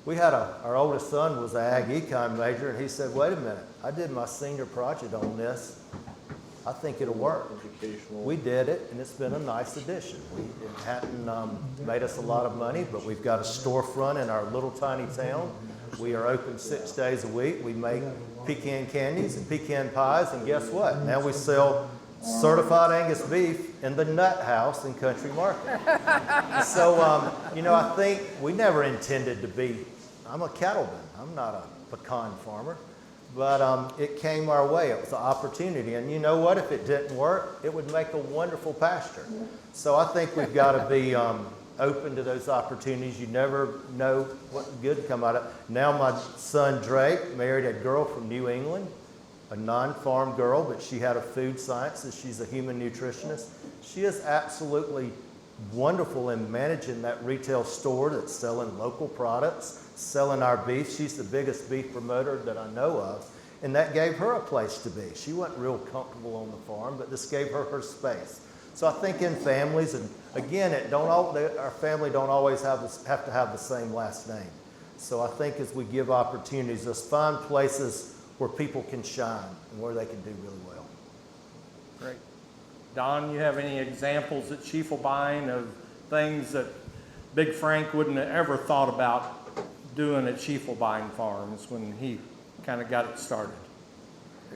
We had our oldest son was an ag econ major, and he said, wait a minute, I did my senior project on this. I think it'll work. We did it, and it's been a nice addition. It hadn't made us a lot of money, but we've got a storefront in our little tiny town. We are open 6 days a week. We make pecan candies and pecan pies, and guess what? Now we sell certified Angus beef in the Nut House in Country Market. So, you know, I think we never intended to be, I'm a cattleman. I'm not a pecan farmer. But it came our way. It was an opportunity. And you know what? If it didn't work, it would make a wonderful pasture. So I think we've got to be open to those opportunities. You never know what good come out of it. Now my son Drake married a girl from New England, a non-farm girl, but she had a food sciences. She's a human nutritionist. She is absolutely wonderful in managing that retail store that's selling local products, selling our beef. She's the biggest beef promoter that I know of. And that gave her a place to be. She wasn't real comfortable on the farm, but this gave her her space. So I think in families, and again, our family don't always have to have the same last name. So I think as we give opportunities, let's find places where people can shine and where they can do really well. Great. Don, you have any examples at Shiefelbein of things that Big Frank wouldn't have ever thought about doing at Shiefelbein Farms when he kind of got it started?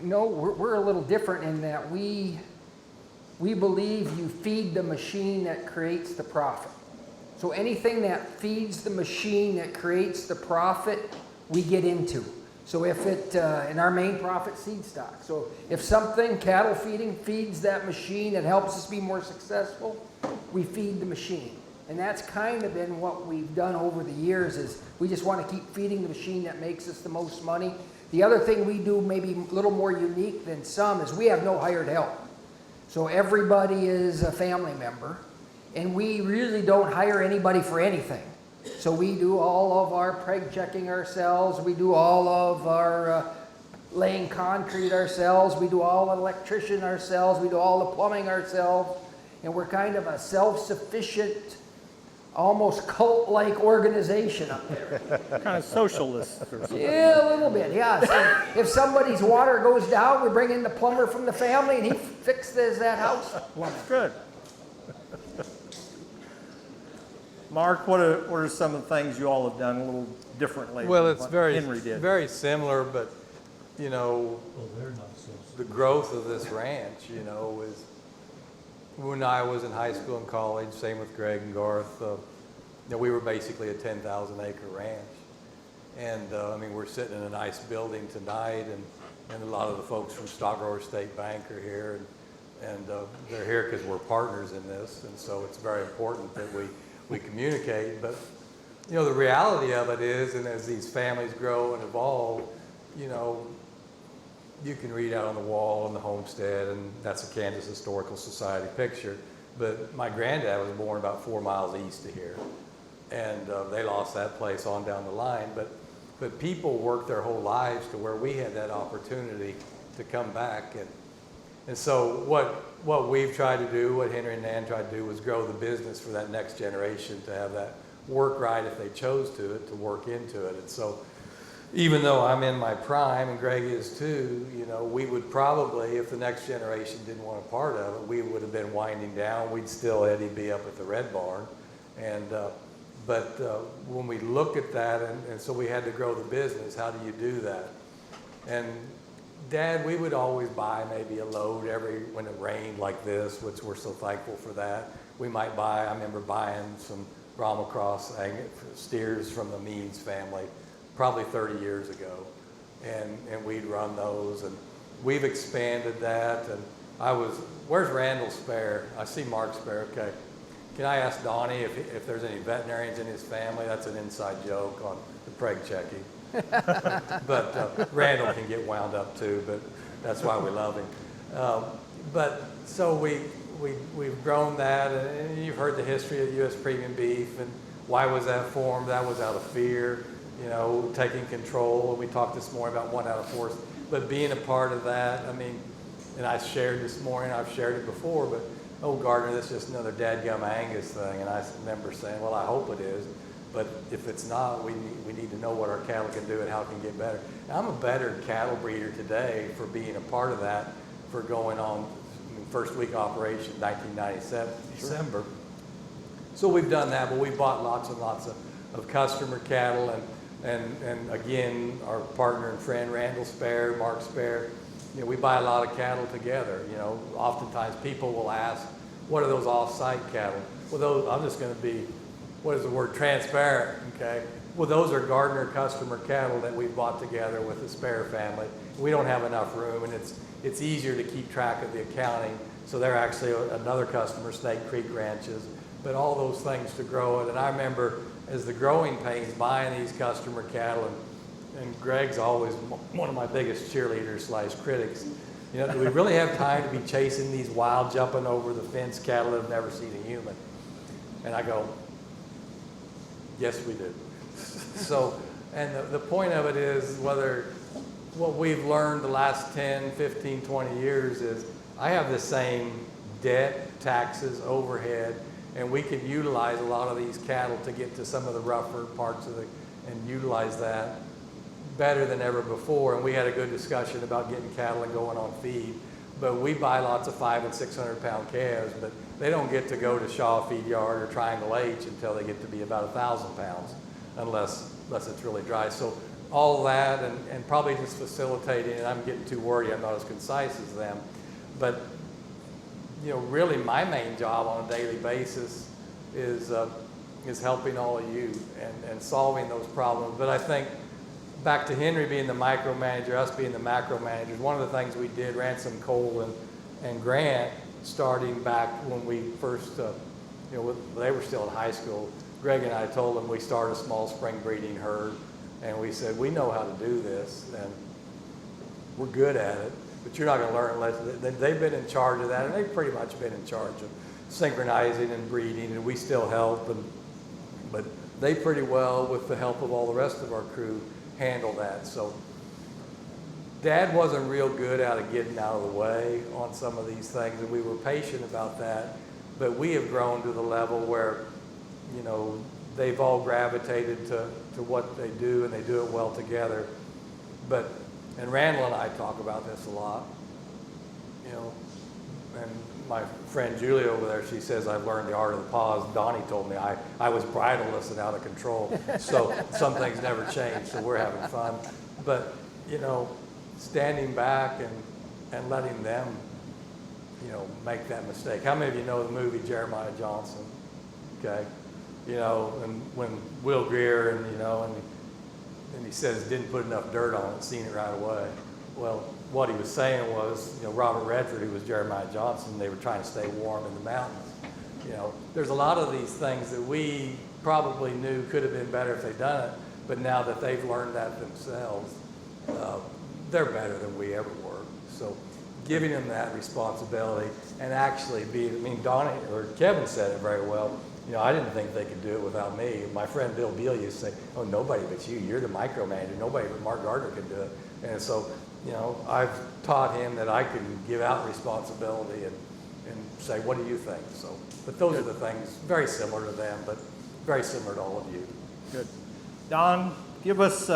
No, we're a little different in that we believe you feed the machine that creates the profit. So anything that feeds the machine that creates the profit, we get into. So if it, and our main profit, seed stock. So if something, cattle feeding, feeds that machine that helps us be more successful, we feed the machine. And that's kind of been what we've done over the years, is we just want to keep feeding the machine that makes us the most money. The other thing we do, maybe a little more unique than some, is we have no hired help. So everybody is a family member, and we really don't hire anybody for anything. So we do all of our preg checking ourselves, we do all of our laying concrete ourselves, we do all the electrician ourselves, we do all the plumbing ourselves, and we're kind of a self-sufficient, almost cult-like organization up there. Kind of socialist or something. Yeah, a little bit, yeah. So if somebody's water goes down, we bring in the plumber from the family, and he fixes that house plumbing. Good. Mark, what are some of the things you all have done a little differently Well, than it's what very, Henry did? very similar, but, you know, the growth of this ranch, you know, is when I was in high school and college, same with Greg and Garth, you know, we were basically a 10,000 acre ranch. And I mean, we're sitting in a nice building tonight, and a lot of the folks from Stockgrower State Bank are here, and they're here because we're partners in this, and so it's very important that we communicate. But you know, the reality of it is, and as these families grow and evolve, you know, you can read out on the wall on the homestead, and that's a Kansas Historical Society picture, but my granddad was born about 4 miles east of here, and they lost that place on down the line. But people worked their whole lives to where we had that opportunity to come back. And so what we've tried to do, what Henry and Nan tried to do, was grow the business for that next generation to have that work right if they chose to work into it. And so even though I'm in my prime, and Greg is too, you know, we would probably, if the next generation didn't want a part of it, we would have been winding down. We'd still, Eddie, be up at the Red Barn. And but when we look at that, and so we had to grow the business, how do you do that? And Dad, we would always buy maybe a load when it rained like this, which we're so thankful for that. We might buy, I remember buying some Brahma Cross steers from the Means family probably 30 years ago. And we'd run those, and we've expanded that. And where's Randall Spare? I see Mark Spare, okay. Can I ask Donnie if there's any veterinarians in his family? That's an inside joke on the preg checking. But Randall can get wound up too, but that's why we love him. But so we've grown that, and you've heard the history of U.S. Premium Beef, and why was that formed? That was out of fear, you know, taking control. And we talked this morning about 1 out of 4, but being a part of that, I mean, and I shared this morning, I've shared it before, but oh, Gardner, this is just another dadgum Angus thing. And I remember saying, well, I hope it is. But if it's not, we need to know what our cattle can do and how it can get better. Now, I'm a better cattle breeder today for being a part of that, for going on first week operation, 1997, December. So we've done that, but we bought lots and lots of customer cattle, and again, our partner and friend Randall Spare, Mark Spare, you know, we buy a lot of cattle together. You know, oftentimes people will ask, what are those off-site cattle? Well, those, I'm just going to be, what is the word, transparent, okay? Well, those are Gardiner customer cattle that we bought together with the Spare family. We don't have enough room, and it's easier to keep track of the accounting. So they're actually another customer, Snake Creek Ranches, but all those things to grow it. And I remember as the growing pains buying these customer cattle, and Greg's always one of my biggest cheerleaders / critics. You know, do we really have time to be chasing these wild, jumping over the fence cattle that have never seen a human? And I go, yes, we do. So, and the point of it is, what we've learned the last 10, 15, 20 years is I have the same debt, taxes, overhead, and we can utilize a lot of these cattle to get to some of the rougher parts of and utilize that better than ever before. And we had a good discussion about getting cattle and going on feed. But we buy lots of 500 and 600 pound calves, but they don't get to go to Shaw Feed Yard or Triangle H until they get to be about 1,000 pounds, unless it's really dry. So all that and probably just facilitating, and I'm getting too wordy, I'm not as concise as them, but you know, really my main job on a daily basis is helping all of you and solving those problems. But I think back to Henry being the micromanager, us being the macro managers, one of the things we did, Ransom, Cole, and Grant, starting back when we first, you know, they were still in high school, Greg and I told them we started a small spring breeding herd, and we said, we know how to do this, and we're good at it, but you're not going to learn unless they've been in charge of that, and they've pretty much been in charge of synchronizing and breeding, and we still help, but they pretty well, with the help of all the rest of our crew, handle that. So Dad wasn't real good out of getting out of the way on some of these things, and we were patient about that, but we have grown to the level where, you know, they've all gravitated to what they do, and they do it well together. And Randall and I talk about this a lot, you know, and my friend Julie over there, she says, I've learned the art of the pause. Donnie told me I was bridleless and out of control. So some things never change, so we're having fun. But, you know, standing back and letting them, you know, make that mistake. How many of you know the movie Jeremiah Johnson? Okay. You know, and when Will Greer and, you know, and he says didn't put enough dirt on it, seen it right away. Well, what he was saying was, you know, Robert Redford, who was Jeremiah Johnson, they were trying to stay warm in the mountains. You know, there's a lot of these things that we probably knew could have been better if they'd done it, but now that they've learned that themselves, they're better than we ever were. So giving them that responsibility and actually Donnie or Kevin said it very well. You know, I didn't think they could do it without me. My friend Bill Beal used to say, oh, nobody but you. You're the micromanager. Nobody but Mark Gardiner can do it. And so, you know, I've taught him that I can give out responsibility and say, what do you think? So, but those are the things, very similar to them, but very similar to all of you. Good. Don, give us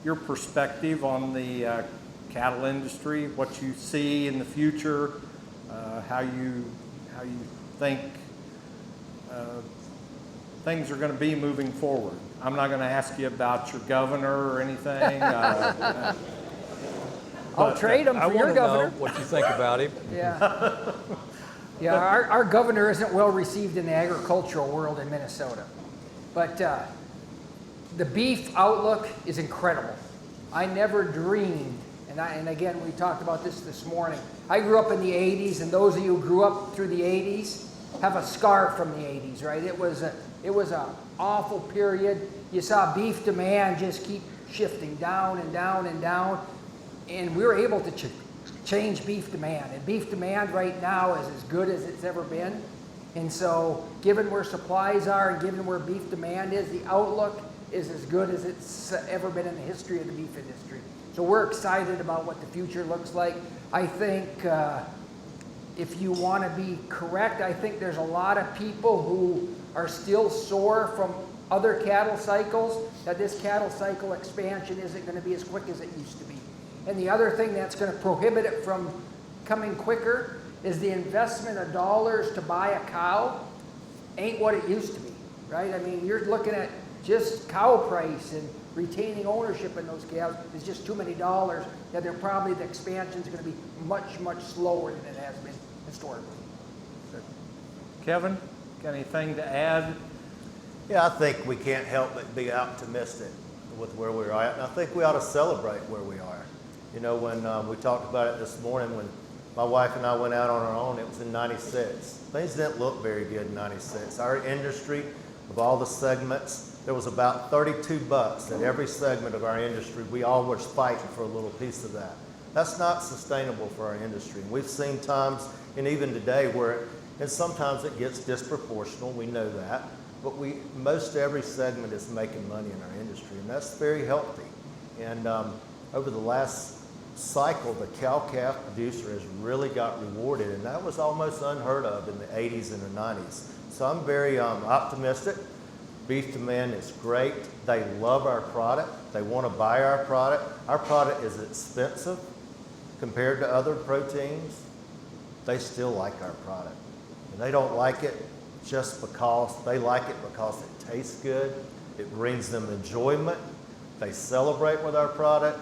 your perspective on the cattle industry, what you see in the future, how you think things are going to be moving forward. I'm not going to ask you about your governor or anything. I'll trade him for your governor. Know what you think about him. Yeah. Yeah, our governor isn't well received in the agricultural world in Minnesota. But the beef outlook is incredible. I never dreamed, and again, we talked about this morning. I grew up in the 80s, and those of you who grew up through the 80s have a scar from the 80s, right? It was an awful period. You saw beef demand just keep shifting down and down and down, and we were able to change beef demand. And beef demand right now is as good as it's ever been. And so, given where supplies are and given where beef demand is, the outlook is as good as it's ever been in the history of the beef industry. So we're excited about what the future looks like. I think if you want to be correct, I think there's a lot of people who are still sore from other cattle cycles, that this cattle cycle expansion isn't going to be as quick as it used to be. And the other thing that's going to prohibit it from coming quicker is the investment of dollars to buy a cow ain't what it used to be, right? I mean, you're looking at just cow price and retaining ownership in those cows is just too many dollars, that they're probably, the expansion's going to be much, much slower than it has been historically. Kevin, got anything to add? Yeah, I think we can't help but be optimistic with where we're at, and I think we ought to celebrate where we are. You know, when we talked about it this morning, when my wife and I went out on our own, it was in '96. Things didn't look very good in '96. Our industry, of all the segments, there was about 32 bucks at every segment of our industry. We all were fighting for a little piece of that. That's not sustainable for our industry. And we've seen times, and even today, where and sometimes it gets disproportional, we know that, but most every segment is making money in our industry, and that's very healthy. And over the last cycle, the cow-calf producer has really got rewarded, and that was almost unheard of in the 80s and the 90s. So I'm very optimistic. Beef demand is great. They love our product. They want to buy our product. Our product is expensive compared to other proteins. They still like our product. And they don't like it just because, they like it because it tastes good. It brings them enjoyment. They celebrate with our product.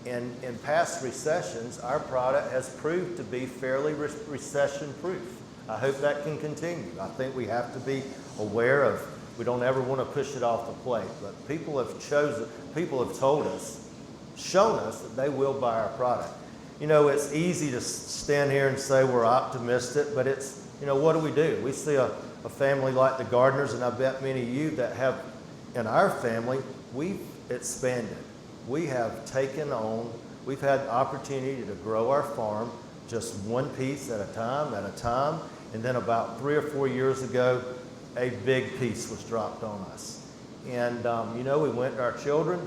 And in past recessions, our product has proved to be fairly recession-proof. I hope that can continue. I think we have to be aware of, we don't ever want to push it off the plate, but people have told us, shown us that they will buy our product. You know, it's easy to stand here and say we're optimistic, but it's, you know, what do? We see a family like the Gardiners, and I bet many of you that have, in our family, we've expanded. We have taken on, we've had the opportunity to grow our farm just one piece at a time, and then about 3 or 4 years ago, a big piece was dropped on us. And you know, we went to our children,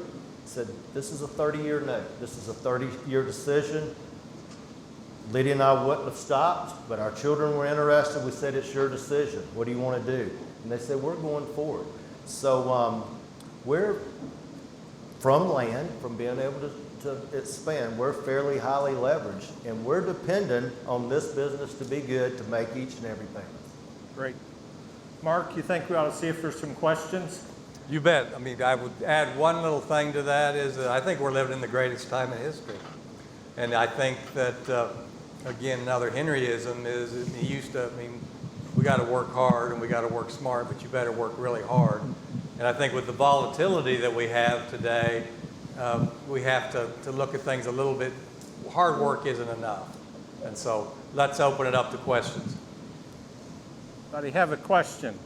said, this is a 30-year note. This is a 30-year decision. Lydia and I wouldn't have stopped, but our children were interested. We said, it's your decision. What do you want to do? And they said, we're going forward. So we're, from land, from being able to expand, we're fairly highly leveraged, and we're dependent on this business to be good to make each and every payment. Great. Mark, you think we ought to see if there's some questions? You bet. I mean, I would add one little thing to that is that I think we're living in the greatest time in history. And I think that, again, another Henryism is, we got to work hard and we got to work smart, but you better work really hard. And I think with the volatility that we have today, we have to look at things a little bit. Hard work isn't enough. And so let's open it up to questions. Anybody have a question?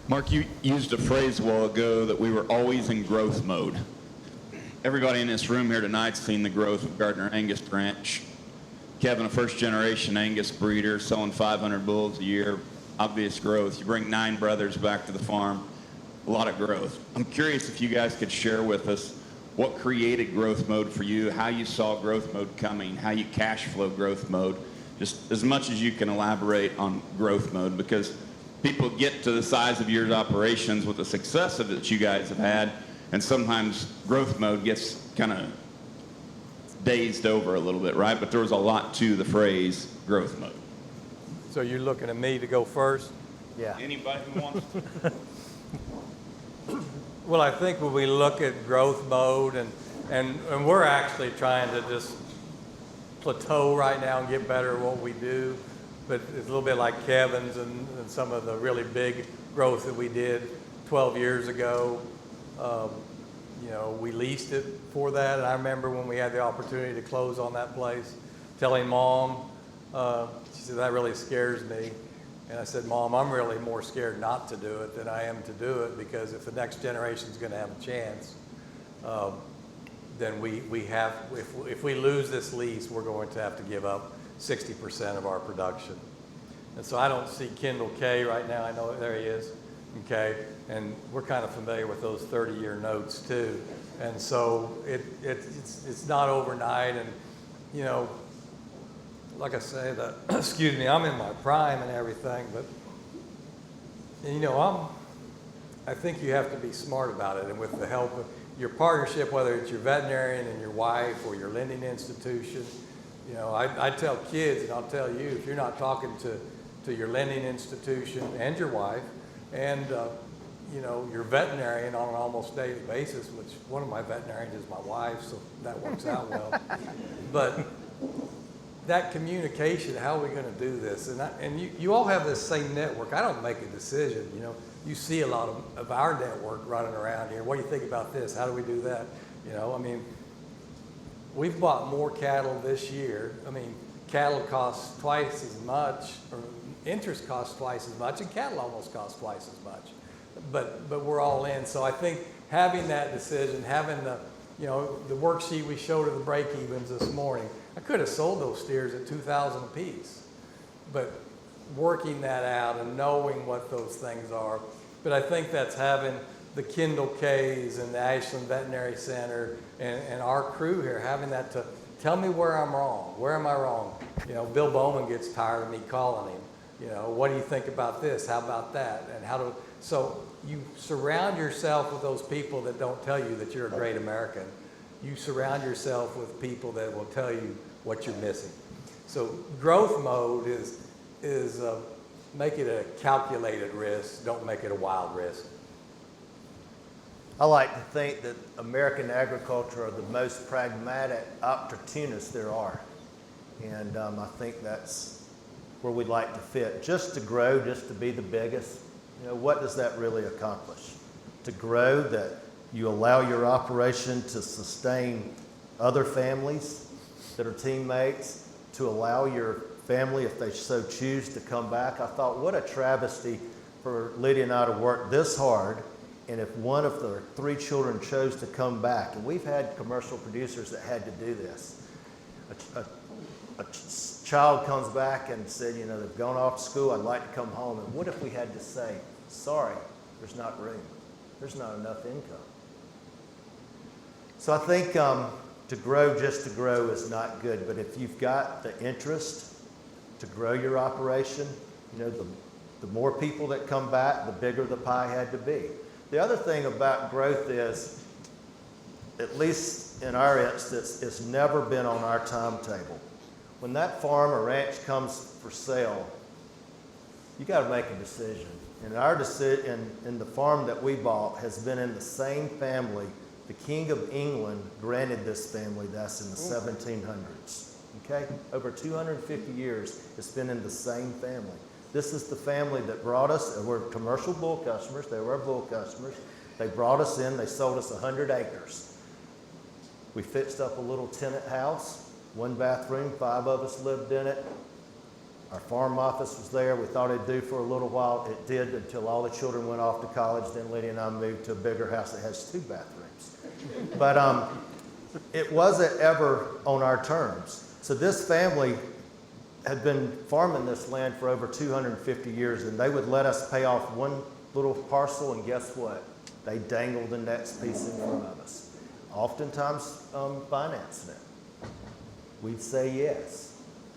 Mark, you used a phrase a while ago that we were always in growth mode. Everybody in this room here tonight's seen the growth of Gardiner Angus Ranch. Kevin, a first-generation Angus breeder, selling 500 bulls a year, obvious growth. You bring 9 brothers back to the farm, a lot of growth. I'm curious if you guys could share with us what created growth mode for you, how you saw growth mode coming, how you cash flow growth mode, just as much as you can elaborate on growth mode, because people get to the size of your operations with the success of it that you guys have had, and sometimes growth mode gets kind of dazed over a little bit, right? But there was a lot to the phrase growth mode. So you're looking at me to go first? Yeah. Anybody who wants to? Well, I think when we look at growth mode, and we're actually trying to just plateau right now and get better at what we do, but it's a little bit like Kevin's and some of the really big growth that we did 12 years ago. You know, we leased it for that, and I remember when we had the opportunity to close on that place, telling Mom, she said, that really scares me. And I said, Mom, I'm really more scared not to do it than I am to do it, because if the next generation is going to have a chance, then if we lose this lease, we're going to have to give up 60% of our production. And so I don't see Kendall K right now. I know there he is. okay? And we're kind of familiar with those 30-year notes too. And so it's not overnight. And, you know, like I say, excuse me, I'm in my prime and everything, but, and, you know, I think you have to be smart about it. And with the help of your partnership, whether it's your veterinarian and your wife or your lending institution, you know, I tell kids, and I'll tell you, if you're not talking to your lending institution and your wife and, you know, your veterinarian on an almost daily basis, which one of my veterinarians is my wife, so that works out well. But that communication, how are we going to do this? And you all have this same network. I don't make a decision, you know. You see a lot of our network running around here. What do you think about this? How do we do that? You know, I mean, we've bought more cattle this year. I mean, cattle cost twice as much, or interest costs twice as much, and cattle almost cost twice as much. But we're all in. So I think having that decision, having the, you know, the worksheet we showed of the break-evens this morning, I could have sold those steers at $2,000 a piece. But working that out and knowing what those things are. But I think that's having the Kimball K's and the Ashland Veterinary Center and our crew here, having that to tell me where I'm wrong. Where am I wrong? You know, Bill Bowman gets tired of me calling him. You know, what do you think about this? How about that? And so you surround yourself with those people that don't tell you that you're a great American. You surround yourself with people that will tell you what you're missing. So growth mode is make it a calculated risk, don't make it a wild risk. I like to think that American agriculture are the most pragmatic opportunists there are. And I think that's where we'd like to fit. Just to grow, just to be the biggest, you know, what does that really accomplish? To grow, that you allow your operation to sustain other families that are teammates, to allow your family, if they so choose, to come back. I thought, what a travesty for Lydia and I to work this hard, and if one of their 3 children chose to come back, and we've had commercial producers that had to do this. A child comes back and said, you know, they've gone off to school, I'd like to come home. And what if we had to say, sorry, there's not room, there's not enough income. So I think to grow just to grow is not good, but if you've got the interest to grow your operation, you know, the more people that come back, the bigger the pie had to be. The other thing about growth is, at least in our instance, it's never been on our timetable. When that farm or ranch comes for sale, you got to make a decision. And our decision in the farm that we bought has been in the same family. The King of England granted this family this in the 1700s. Okay? Over 250 years, it's been in the same family. This is the family that brought us, we're commercial bull customers, they were our bull customers. They brought us in, they sold us 100 acres. We fixed up a little tenant house, 1 bathroom, 5 of us lived in it. Our farm office was there. We thought it'd do for a little while. It did until all the children went off to college. Then Lydia and I moved to a bigger house that has 2 bathrooms. But it wasn't ever on our terms. So this family had been farming this land for over 250 years, and they would let us pay off 1 little parcel, and guess what? They dangled the next piece in front of us. Oftentimes financing it. We'd say yes.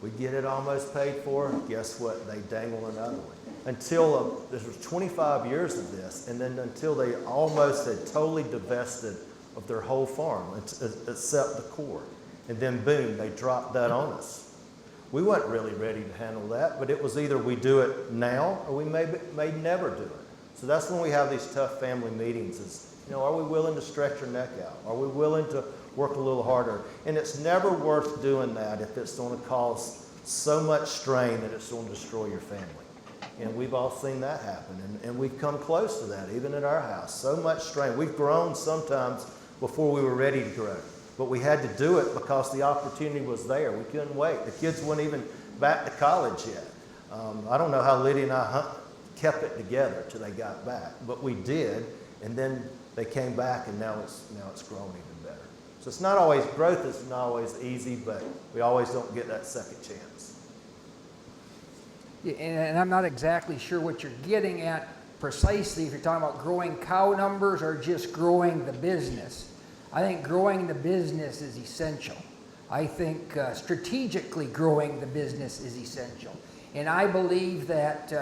We'd get it almost paid for. Guess what? They dangle another one. Until, this was 25 years of this, and then until they almost had totally divested of their whole farm, except the core. And then boom, they dropped that on us. We weren't really ready to handle that, but it was either we do it now or we may never do it. So that's when we have these tough family meetings is, you know, are we willing to stretch our neck out? Are we willing to work a little harder? And it's never worth doing that if it's going to cause so much strain that it's going to destroy your family. And we've all seen that happen, and we've come close to that, even at our house. So much strain. We've grown sometimes before we were ready to grow. But we had to do it because the opportunity was there. We couldn't wait. The kids weren't even back to college yet. I don't know how Lydia and I kept it together till they got back, but we did. And then they came back, and now it's grown even better. So it's not always, growth is not always easy, but we always don't get that second chance. Yeah, and I'm not exactly sure what you're getting at precisely if you're talking about growing cow numbers or just growing the business. I think growing the business is essential. I think strategically growing the business is essential. And I believe that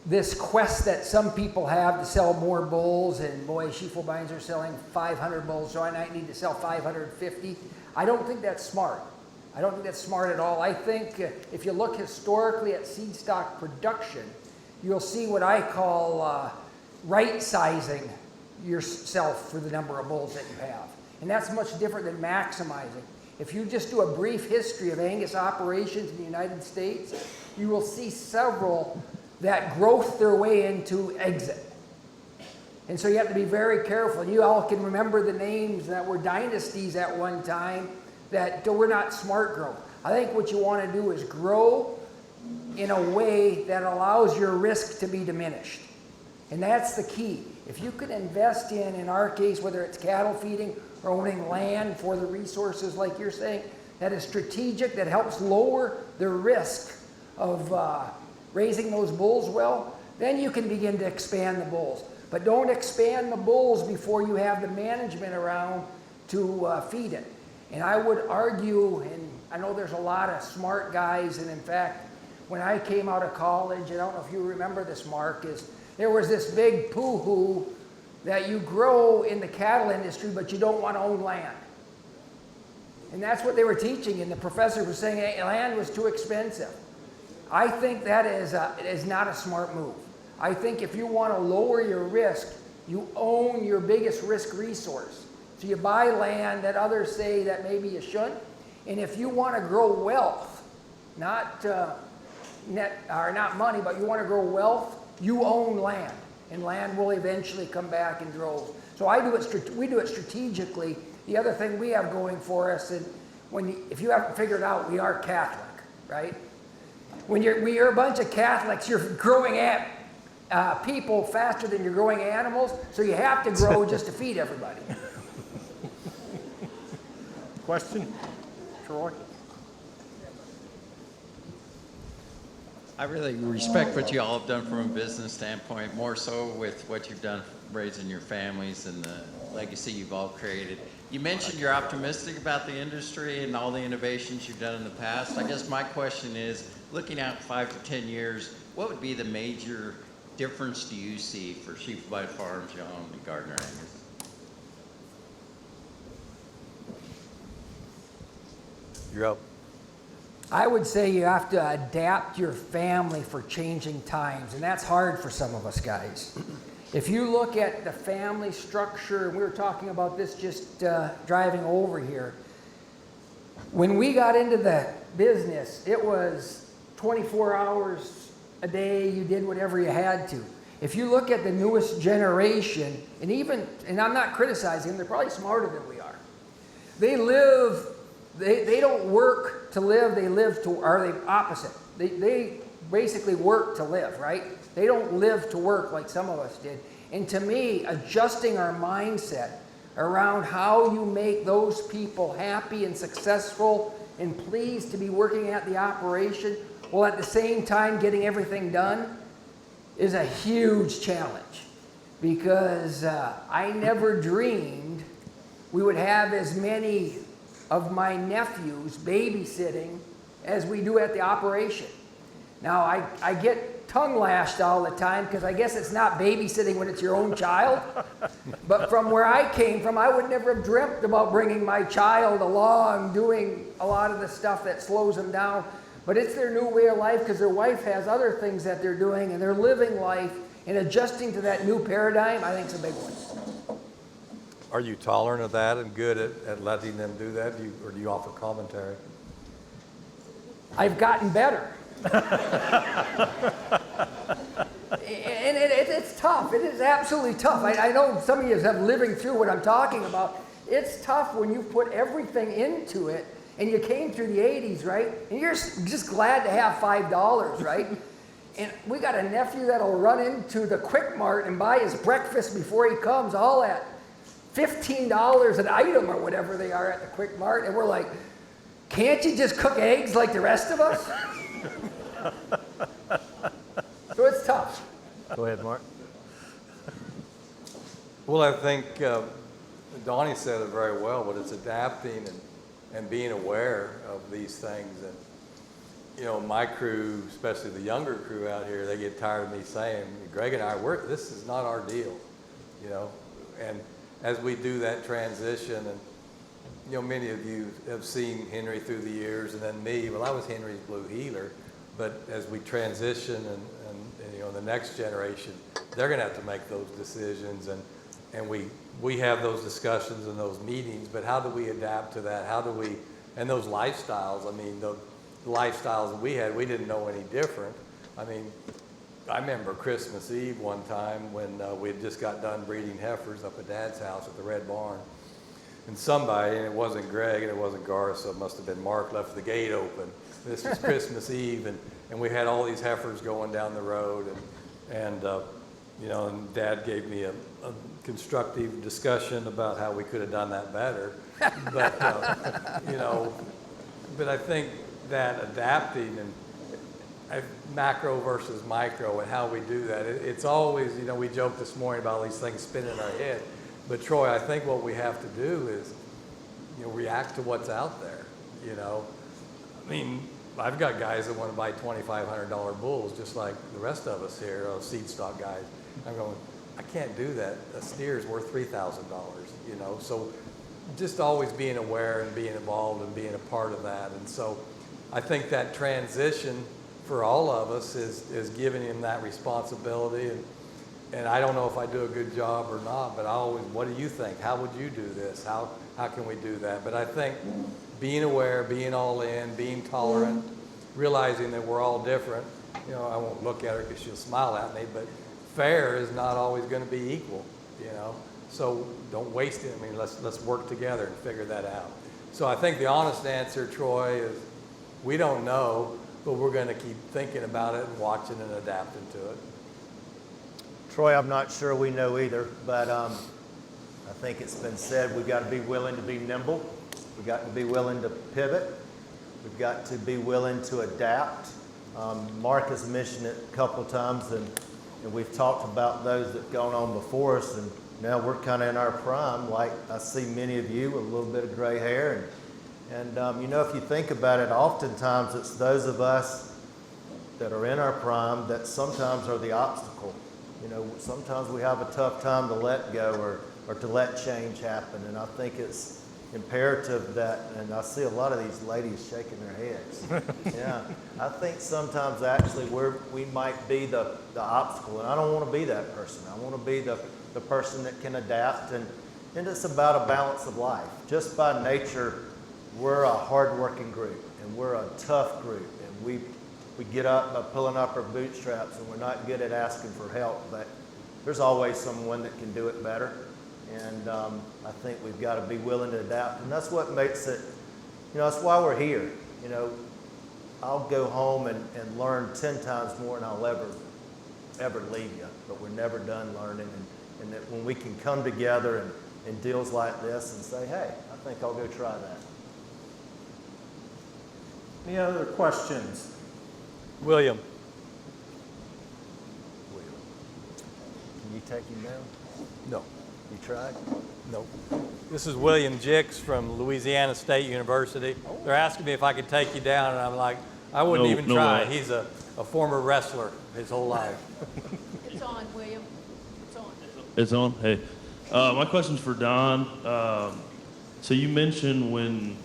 this quest that some people have to sell more bulls, and boy, Shiefelbeins are selling 500 bulls, so I might need to sell 550. I don't think that's smart. I don't think that's smart at all. I think if you look historically at seed stock production, you'll see what I call right-sizing yourself for the number of bulls that you have. And that's much different than maximizing. If you just do a brief history of Angus operations in the United States, you will see several that growth their way into exit. And so you have to be very careful. You all can remember the names that were dynasties at one time that were not smart growth. I think what you want to do is grow in a way that allows your risk to be diminished. And that's the key. If you could invest in our case, whether it's cattle feeding or owning land for the resources like you're saying, that is strategic, that helps lower the risk of raising those bulls well, then you can begin to expand the bulls. But don't expand the bulls before you have the management around to feed it. And I would argue, and I know there's a lot of smart guys, and in fact, when I came out of college, I don't know if you remember this, Mark, is there was this big poo-hoo that you grow in the cattle industry, but you don't want to own land. And that's what they were teaching, and the professor was saying hey, land was too expensive. I think that is not a smart move. I think if you want to lower your risk, you own your biggest risk resource. So you buy land that others say that maybe you shouldn't. And if you want to grow wealth, not money, but you want to grow wealth, you own land. And land will eventually come back in droves. So we do it strategically. The other thing we have going for us, and if you haven't figured out, we are Catholic, right? When you're a bunch of Catholics, you're growing people faster than you're growing animals, so you have to grow just to feed everybody. Question? Troy? I really respect what you all have done from a business standpoint, more so with what you've done raising your families and the legacy you've all created. You mentioned you're optimistic about the industry and all the innovations you've done in the past. I guess my question is, looking out 5 to 10 years, what would be the major difference do you see for Shiefelbein Farms, John, and Gardiner Angus? You're up. I would say you have to adapt your family for changing times, and that's hard for some of us guys. If you look at the family structure, and we were talking about this just driving over here, when we got into the business, it was 24 hours a day, you did whatever you had to. If you look at the newest generation, and I'm not criticizing them, they're probably smarter than we are. They don't work to live, they live to, or the opposite. They basically work to live, right? They don't live to work like some of us did. And to me, adjusting our mindset around how you make those people happy and successful and pleased to be working at the operation, while at the same time getting everything done, is a huge challenge. Because I never dreamed we would have as many of my nephews babysitting as we do at the operation. Now, I get tongue lashed all the time because I guess it's not babysitting when it's your own child. But from where I came from, I would never have dreamt about bringing my child along, doing a lot of the stuff that slows them down. But it's their new way of life because their wife has other things that they're doing and they're living life, and adjusting to that new paradigm, I think is a big one. Are you tolerant of that and good at letting them do that, or do you offer commentary? I've gotten better. And it's tough. It is absolutely tough. I know some of you have living through what I'm talking about. It's tough when you put everything into it, and you came through the 80s, right? And you're just glad to have $5, right? And we got a nephew that'll run into the Quick Mart and buy his breakfast before he comes, all at $15 an item or whatever they are at the Quick Mart. And we're like, can't you just cook eggs like the rest of us? So it's tough. Go ahead, Mark. Well, I think Donnie said it very well, but it's adapting and being aware of these things. And, you know, my crew, especially the younger crew out here, they get tired of me saying, Greg and I, this is not our deal, you know. And as we do that transition, and, you know, many of you have seen Henry through the years, and then me. Well, I was Henry's blue healer, but as we transition and you know, the next generation, they're going to have to make those decisions, and we have those discussions and those meetings, but how do we adapt to that? How do we, and those lifestyles, I mean, the lifestyles that we had, we didn't know any different. I mean, I remember Christmas Eve one time when we had just got done breeding heifers up at Dad's house at the Red Barn. And somebody, and it wasn't Greg and it wasn't Garth, so it must have been Mark, left the gate open. This was Christmas Eve, and we had all these heifers going down the road, and you know, and Dad gave me a constructive discussion about how we could have done that better. But, you know, but I think that adapting and macro versus micro and how we do that, it's always, you know, we joked this morning about all these things spinning in our head. But Troy, I think what we have to do is, you know, react to what's out there, you know. I mean, I've got guys that want to buy $2,500 bulls just like the rest of us here, seed stock guys. I'm going, I can't do that. A steer is worth $3,000, you know. So just always being aware and being involved and being a part of that. And so I think that transition for all of us is giving him that responsibility. And I don't know if I do a good job or not, but I always, what do you think? How would you do this? How can we do that? But I think being aware, being all in, being tolerant, realizing that we're all different. You know, I won't look at her because she'll smile at me, but fair is not always going to be equal, you know. So don't waste it. I mean, let's work together and figure that out. So I think the honest answer, Troy, is we don't know, but we're going to keep thinking about it and watching and adapting to it. Troy, I'm not sure we know either, but I think it's been said we've got to be willing to be nimble. We've got to be willing to pivot. We've got to be willing to adapt. Mark has mentioned it a couple of times, and we've talked about those that have gone on before us, and now we're kind of in our prime. Like I see many of you with a little bit of gray hair, and you know, if you think about it, oftentimes it's those of us that are in our prime that sometimes are the obstacle. You know, sometimes we have a tough time to let go or to let change happen, and I think it's imperative that, and I see a lot of these ladies shaking their heads. Yeah, I think sometimes actually we might be the obstacle, and I don't want to be that person. I want to be the person that can adapt, and it's about a balance of life. Just by nature, we're a hard-working group, and we're a tough group, and we get up by pulling up our bootstraps, and we're not good at asking for help, but there's always someone that can do it better. And I think we've got to be willing to adapt, and that's what makes it, you know, that's why we're here. You know, I'll go home and learn 10 times more than I'll ever leave you, but we're never done learning. And that when we can come together in deals like this and say, hey, I think I'll go try that. Any other questions? William. Can you take him down? No. You tried? No. This is William Jicks from Louisiana State University. They're asking me if I could take you down, and I'm like, I wouldn't even try. Way. He's a former wrestler his whole life. It's on, William. It's on. It's on? Hey. My question's for Don. So you mentioned when...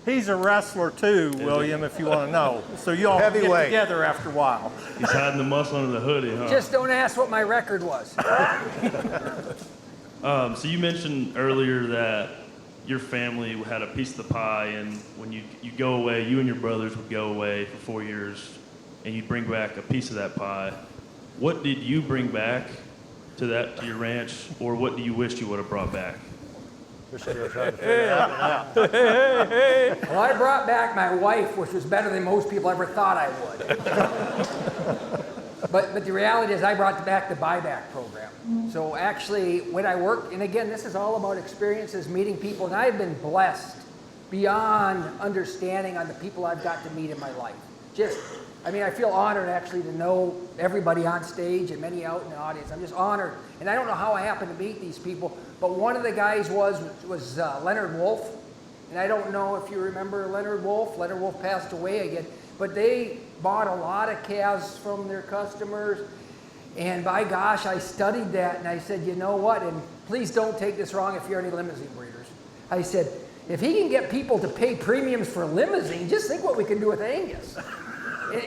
He's a wrestler too, William, if you want to know. So you all get together after a while. He's hiding the muscle under the hoodie, huh? Just don't ask what my record was. So you mentioned earlier that your family had a piece of the pie, and when you go away, you and your brothers would go away for 4 years, and you'd bring back a piece of that pie. What did you bring back to your ranch, or what do you wish you would have brought back? We're still trying to figure that one out. Well, I brought back my wife, which was better than most people ever thought I would. But the reality is I brought back the buyback program. So actually, when I work, and again, this is all about experiences, meeting people, and I've been blessed beyond understanding on the people I've got to meet in my life. I feel honored actually to know everybody on stage and many out in the audience. I'm just honored. And I don't know how I happened to meet these people, but one of the guys was Leonard Wolf. And I don't know if you remember Leonard Wolf. Leonard Wolf passed away again. But they bought a lot of calves from their customers. And by gosh, I studied that and I said, you know what? And please don't take this wrong if you're any limousine breeders. I said, if he can get people to pay premiums for limousine, just think what we can do with Angus.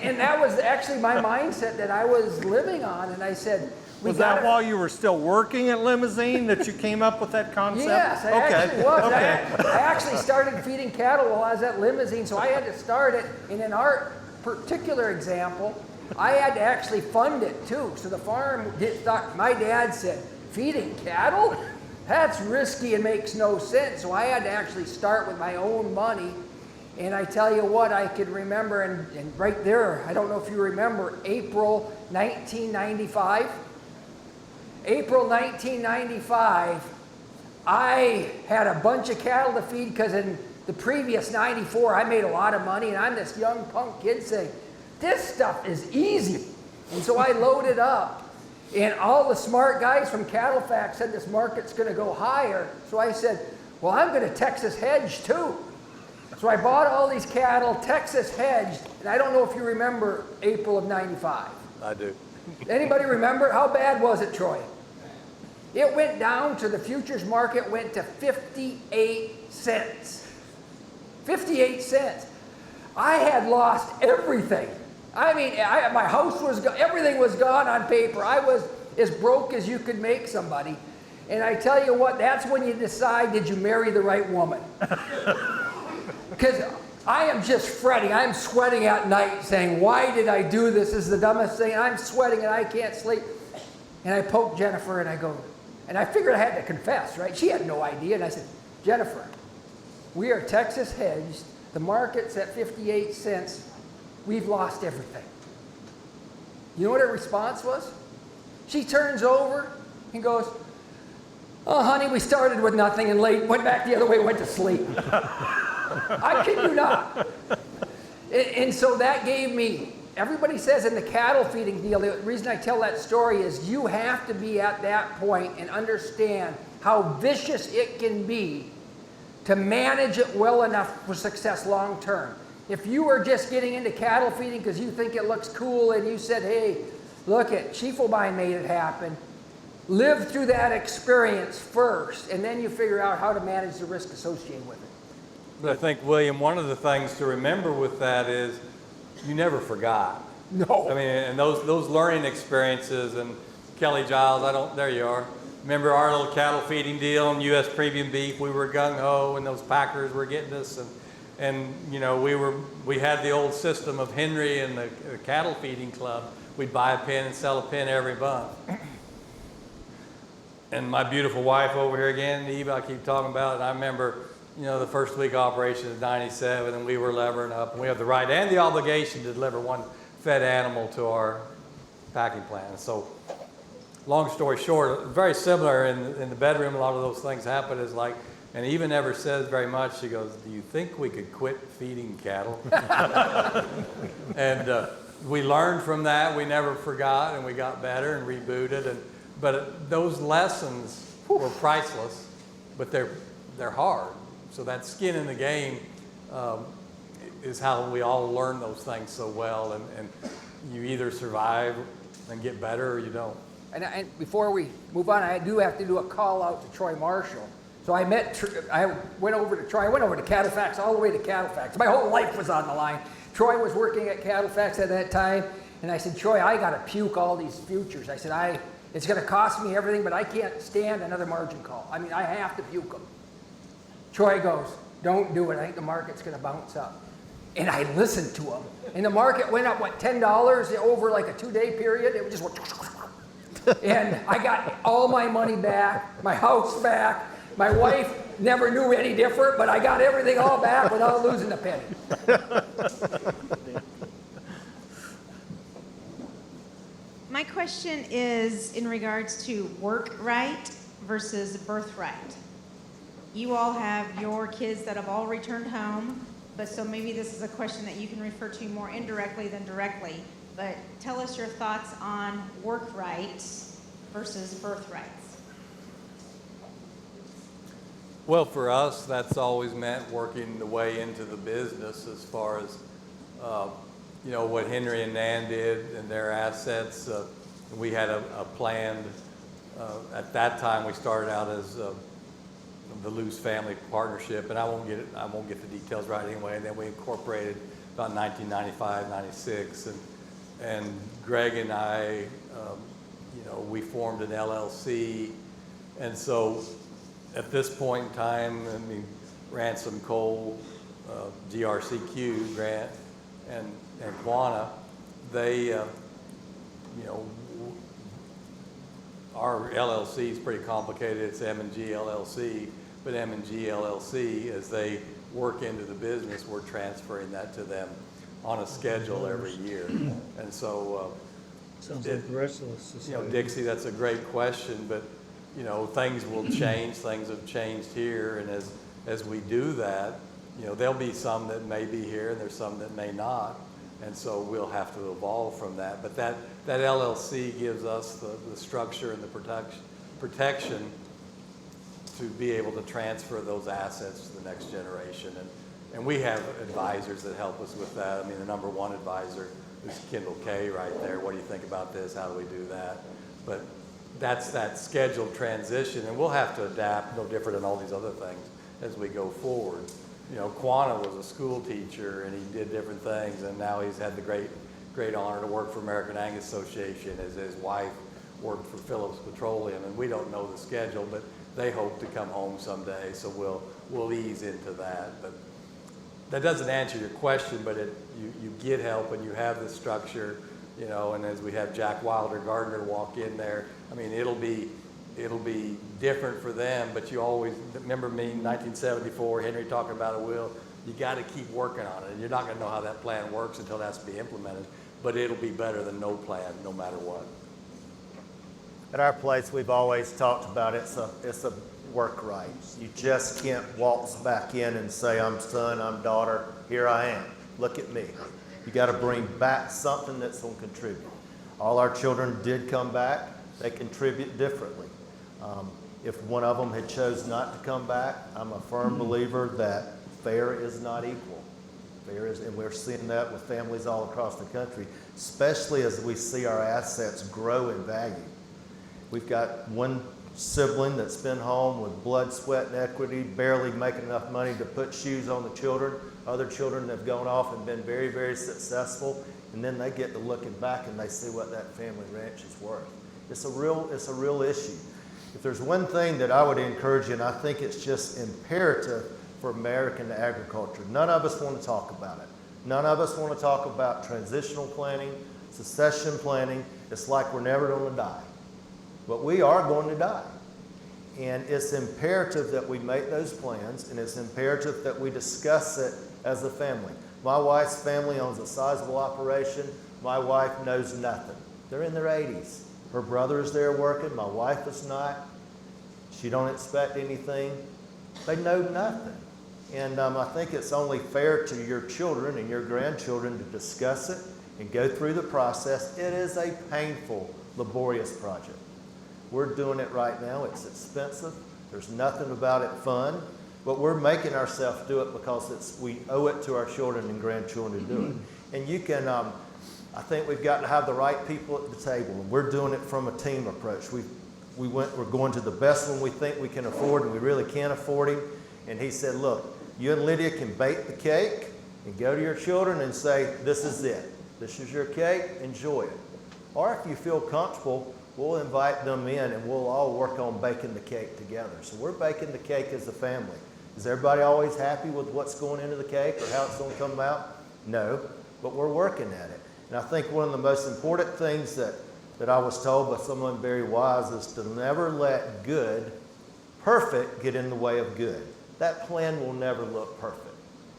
And that was actually my mindset that I was living on. And I said, was that while you were still working at Limousine that you came up with that concept? Yes, I actually was. Okay. I actually started feeding cattle while I was at Limousine, so I had to start it. And in our particular example, I had to actually fund it too. So the farm thought, my dad said, feeding cattle? That's risky and makes no sense. So I had to actually start with my own money. And I tell you what, I could remember, and right there, I don't know if you remember, April 1995. April 1995, I had a bunch of cattle to feed because in the previous 94, I made a lot of money, and I'm this young punk kid saying, this stuff is easy. And so I loaded up, and all the smart guys from CattleFax said this market's going to go higher. So I said, well, I'm going to Texas hedge too. So I bought all these cattle, Texas hedged, and I don't know if you remember April of 95. I do. Anybody remember? How bad was it, Troy? It went down to the futures market, went to 58 cents. 58 cents. I had lost everything. I mean, my house was gone, everything was gone on paper. I was as broke as you could make somebody. And I tell you what, that's when you decide, did you marry the right woman? Because I am just fretting. I'm sweating at night saying, why did I do this? This is the dumbest thing. I'm sweating and I can't sleep. And I poke Jennifer and I go, and I figured I had to confess, right? She had no idea. And I said, Jennifer, we are Texas hedged. The market's at 58 cents. We've lost everything. You know what her response was? She turns over and goes, oh, honey, we started with nothing and went back the other way, went to sleep. I kid you not. And so that gave me, everybody says in the cattle feeding deal, the reason I tell that story is you have to be at that point and understand how vicious it can be to manage it well enough for success long term. If you are just getting into cattle feeding because you think it looks cool and you said, hey, look at Shiefelbein made it happen, live through that experience first and then you figure out how to manage the risk associated with it. But I think, William, one of the things to remember with that is you never forgot. No. I mean, and those learning experiences, and Kelly Giles, there you are. Remember our little cattle feeding deal and U.S. premium beef? We were gung-ho and those packers were getting us. And you know, we had the old system of Henry and the cattle feeding club. We'd buy a pen and sell a pen every month. And my beautiful wife over here again, Eve, I keep talking about it. I remember, you know, the first week of operation is 97 and we were levering up and we have the right and the obligation to deliver one fed animal to our packing plant. So long story short, very similar in the bedroom, a lot of those things happen is like, and Eva never says very much. She goes, do you think we could quit feeding cattle? And we learned from that. We never forgot and we got better and rebooted. But those lessons were priceless, but they're hard. So that skin in the game is how we all learn those things so well. And you either survive and get better or you don't. And before we move on, I do have to do a call out to Troy Marshall. So I went over to Troy. I went over to CattleFax, all the way to CattleFax. My whole life was on the line. Troy was working at CattleFax at that time. And I said, Troy, I got to puke all these futures. I said, it's going to cost me everything, but I can't stand another margin call. I mean, I have to puke them. Troy goes, don't do it. I think the market's going to bounce up. And I listened to him. And the market went up, what, $10 over like a 2-day period? It just went. And I got all my money back, my house back. My wife never knew any different, but I got everything all back without losing a penny. My question is in regards to work right versus birthright. You all have your kids that have all returned home. but so maybe this is a question that you can refer to more indirectly than directly, but tell us your thoughts on work rights versus birthrights. Well, for us, that's always meant working the way into the business as far as, what Henry and Nan did and their assets. We had a plan. At that time, we started out as the Luce Family Partnership, and I won't get the details right anyway. And then we incorporated about 1995, 96, and Greg and I, we formed an LLC, and so at this point in time, Ransom Coal, GRCQ, Grant, and Quanah, they, our LLC is pretty complicated. It's M&G LLC, but M&G LLC, as they work into the business, we're transferring that to them on a schedule every year. And so, Sounds like the rest of us. Dixie, that's a great question, but things will change. Things have changed here, and as we do that, there'll be some that may be here, and there's some that may not, and so we'll have to evolve from that. But that LLC gives us the structure and the protection to be able to transfer those assets to the next generation, and we have advisors that help us with that. The number one advisor is Kendall Kay right there. What do you think about this? How do we do that? But that's that scheduled transition, and we'll have to adapt, no different than all these other things as we go forward. Quanah was a school teacher, and he did different things, and now he's had the great honor to work for American Angus Association, as his wife worked for Phillips Petroleum, and we don't know the schedule, but they hope to come home someday, so we'll ease into that. But that doesn't answer your question, but you get help, and you have the structure, and as we have Jack Wilder Gardiner walk in there, it'll be different for them, but you always remember me in 1974, Henry talking about a will. You got to keep working on it, and you're not going to know how that plan works until it has to be implemented, but it'll be better than no plan, no matter what. At our place, we've always talked about it's a work right. You just can't waltz back in and say, I'm son, I'm daughter, here I am, look at me. You got to bring back something that's going to contribute. All our children did come back. They contribute differently. If one of them had chose not to come back, I'm a firm believer that fair is not equal. And we're seeing that with families all across the country, especially as we see our assets grow in value. We've got one sibling that's been home with blood, sweat, and equity, barely making enough money to put shoes on the children. Other children have gone off and been very, very successful, and then they get to looking back and they see what that family ranch is worth. It's a real issue. If there's one thing that I would encourage you, and I think it's just imperative for American agriculture, none of us want to talk about it. None of us want to talk about transitional planning, succession planning. It's like we're never going to die. But we are going to die. And it's imperative that we make those plans, and it's imperative that we discuss it as a family. My wife's family owns a sizable operation. My wife knows nothing. They're in their 80s. Her brother is there working. My wife is not. She don't expect anything. They know nothing. And I think it's only fair to your children and your grandchildren to discuss it and go through the process. It is a painful, laborious project. We're doing it right now. It's expensive. There's nothing about it fun. But we're making ourselves do it because we owe it to our children and grandchildren to do it. And you can, I think we've got to have the right people at the table. And we're doing it from a team approach. We're going to the best one we think we can afford, and we really can't afford him. And he said, look, you and Lydia can bake the cake and go to your children and say, this is it. This is your cake. Enjoy it. Or if you feel comfortable, we'll invite them in and we'll all work on baking the cake together. So we're baking the cake as a family. Is everybody always happy with what's going into the cake or how it's going to come out? No, but we're working at it. And I think one of the most important things that I was told by someone very wise is to never let perfect get in the way of good. That plan will never look perfect.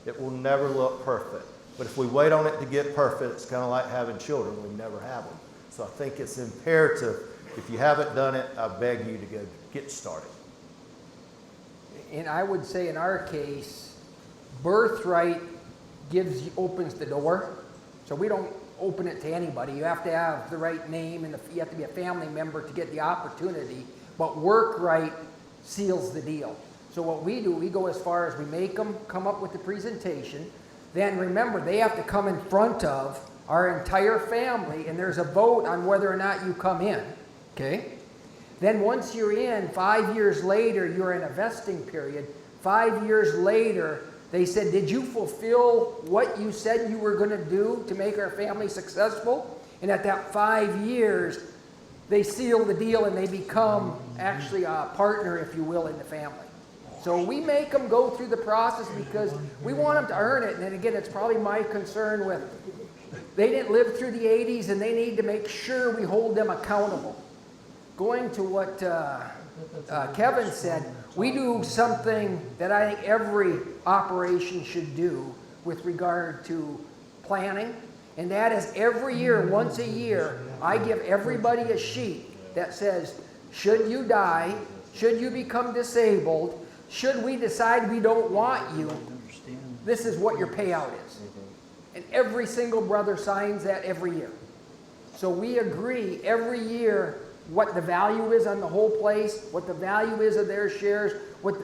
It will never look perfect. But if we wait on it to get perfect, it's kind of like having children. We never have them. So I think it's imperative, if you haven't done it, I beg you to go get started. And I would say in our case, birthright opens the door. So we don't open it to anybody. You have to have the right name, and you have to be a family member to get the opportunity. But work right seals the deal. So what we do, we go as far as we make them come up with the presentation. Then remember, they have to come in front of our entire family, and there's a vote on whether or not you come in, okay? Then once you're in, 5 years later, you're in a vesting period. 5 years later, they said, did you fulfill what you said you were going to do to make our family successful? And at that 5 years, they seal the deal and they become actually a partner, if you will, in the family. So we make them go through the process because we want them to earn it. And then again, it's probably my concern with, they didn't live through the 80s and they need to make sure we hold them accountable. Going to what Kevin said, we do something that I think every operation should do with regard to planning, and that is every year, once a year, I give everybody a sheet that says, should you die, should you become disabled, should we decide we don't want you, this is what your payout is. And every single brother signs that every year. So we agree every year what the value is on the whole place, what the value is of their shares, what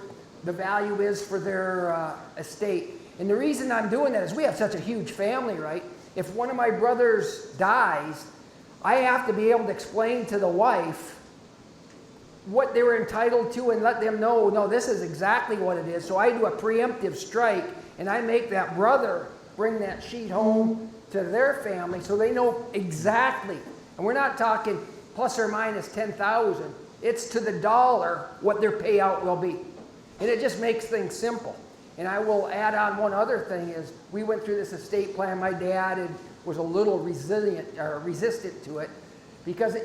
the value is for their estate. And the reason I'm doing that is we have such a huge family, right? If one of my brothers dies, I have to be able to explain to the wife what they were entitled to and let them know, no, this is exactly what it is. So I do a preemptive strike, and I make that brother bring that sheet home to their family so they know exactly. And we're not talking plus or minus 10,000. It's to the dollar what their payout will be. And it just makes things simple. And I will add on one other thing is we went through this estate plan. My dad was a little resistant to it because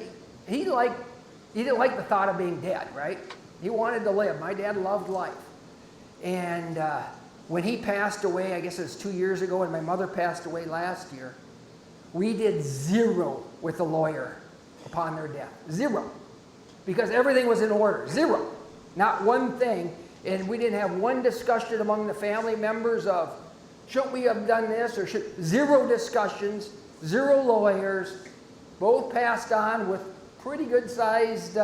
he didn't like the thought of being dead, right? He wanted to live. My dad loved life. And when he passed away, I guess it was 2 years ago, and my mother passed away last year, we did zero with the lawyer upon their death. Zero. Because everything was in order. Zero. Not one thing. And we didn't have one discussion among the family members of, shouldn't we have done this? Or zero discussions, zero lawyers. Both passed on with pretty good sized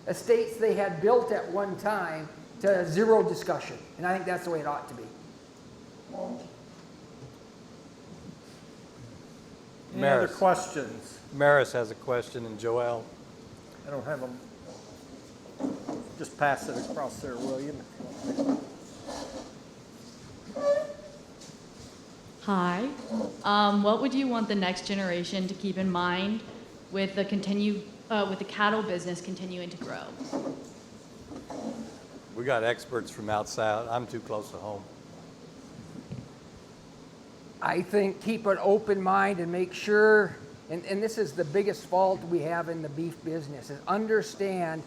estates they had built at one time to zero discussion. And I think that's the way it ought to be. Any other questions? Maris has a question, and Joelle. I don't have them. Just pass it across there, William. Hi. What would you want the next generation to keep in mind with the cattle business continuing to grow? We got experts from outside. I'm too close to home. I think keep an open mind and make sure, and this is the biggest fault we have in the beef business, is understand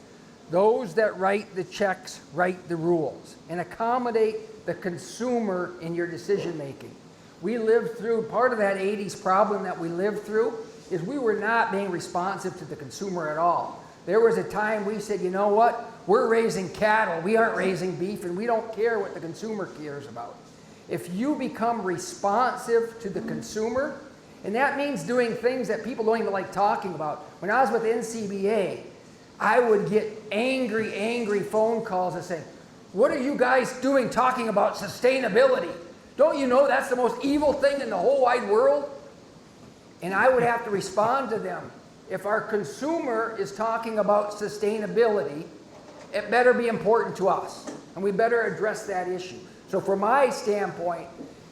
those that write the checks write the rules and accommodate the consumer in your decision making. We lived through, part of that 80s problem that we lived through is we were not being responsive to the consumer at all. There was a time we said, you know what, we're raising cattle, we aren't raising beef, and we don't care what the consumer cares about. If you become responsive to the consumer, and that means doing things that people don't even like talking about. When I was with NCBA, I would get angry phone calls and say, what are you guys doing talking about sustainability? Don't you know that's the most evil thing in the whole wide world? And I would have to respond to them. If our consumer is talking about sustainability, it better be important to us, and we better address that issue. So from my standpoint,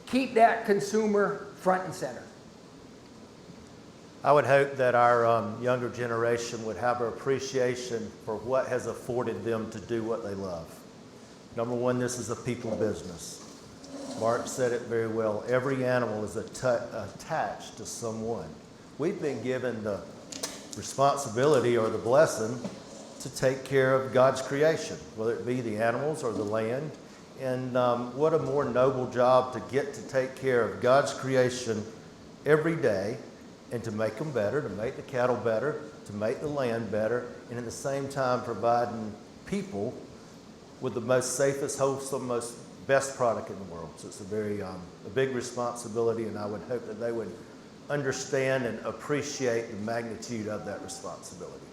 keep that consumer front and center. I would hope that our younger generation would have an appreciation for what has afforded them to do what they love. Number one, this is a people business. Mark said it very well. Every animal is attached to someone. We've been given the responsibility or the blessing to take care of God's creation, whether it be the animals or the land. And what a more noble job to get to take care of God's creation every day and to make them better, to make the cattle better, to make the land better, and at the same time providing people with the most safest, wholesome, most best product in the world. So it's a big responsibility, and I would hope that they would understand and appreciate the magnitude of that responsibility.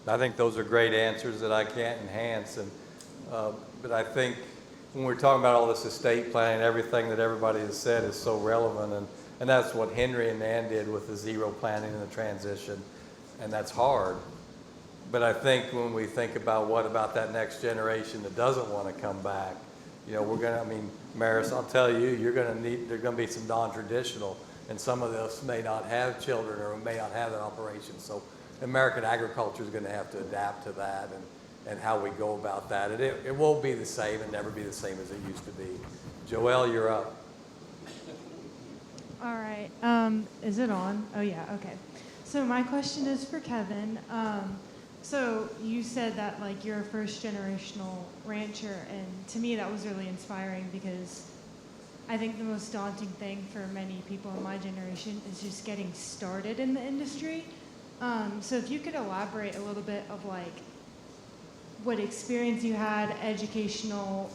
I think those are great answers that I can't enhance, but I think when we're talking about all this estate planning, everything that everybody has said is so relevant, and that's what Henry and Nan did with the zero planning and the transition, and that's hard. But I think when we think about what about that next generation that doesn't want to come back, Maris, I'll tell you, there's going to be some non-traditional, and some of us may not have children or may not have that operation. So American agriculture is going to have to adapt to that and how we go about that. And it won't be the same and never be the same as it used to be. Joelle, you're up. All right. Is it on? Oh, yeah. Okay. So my question is for Kevin. So you said that you're a first generational rancher, and to me that was really inspiring because I think the most daunting thing for many people in my generation is just getting started in the industry. So if you could elaborate a little bit of what experience you had, educational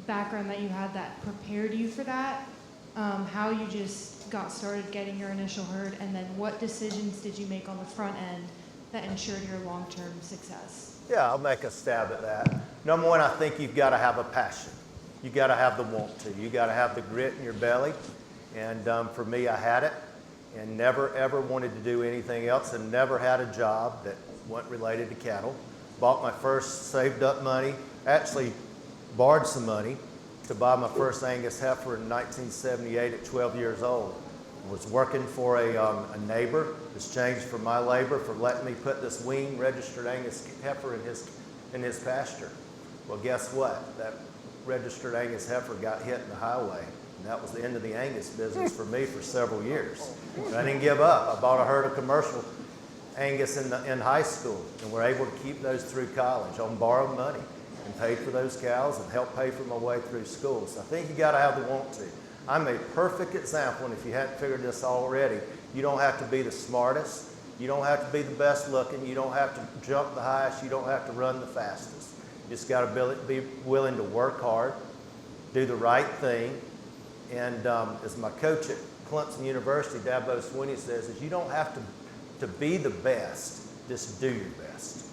background that you had that prepared you for that, how you just got started getting your initial herd, and then what decisions did you make on the front end that ensured your long-term success? Yeah, I'll make a stab at that. Number one, I think you've got to have a passion. You got to have the want to. You got to have the grit in your belly. And for me, I had it and never ever wanted to do anything else, and never had a job that wasn't related to cattle. Bought my first saved up money, actually borrowed some money to buy my first Angus heifer in 1978 at 12 years old. Was working for a neighbor, exchanged for my labor for letting me put this weaned registered Angus heifer in his pasture. Well, guess what? That registered Angus heifer got hit in the highway, and that was the end of the Angus business for me for several years. But I didn't give up. I bought a herd of commercial Angus in high school, and were able to keep those through college on borrowed money, and paid for those cows and helped pay for my way through school. So I think you got to have the want to. I'm a perfect example, and if you hadn't figured this already, you don't have to be the smartest, you don't have to be the best looking, you don't have to jump the highest, you don't have to run the fastest. You just got to be willing to work hard, do the right thing, and as my coach at Clemson University, Dabo Swinney, says, is you don't have to be the best, just do your best.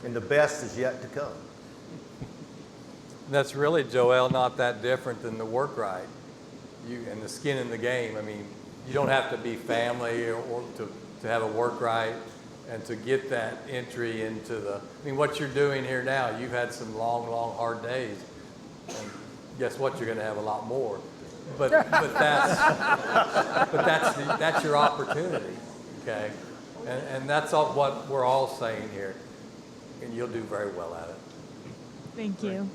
And the best is yet to come. That's really, Joelle, not that different than the work right. And the skin in the game. I mean, you don't have to be family or to have a work right and to get that entry into what you're doing here now, you've had some long, long, hard days. And guess what? You're going to have a lot more. But that's your opportunity, okay? And that's all what we're all saying here. And you'll do very well at it. Thank you.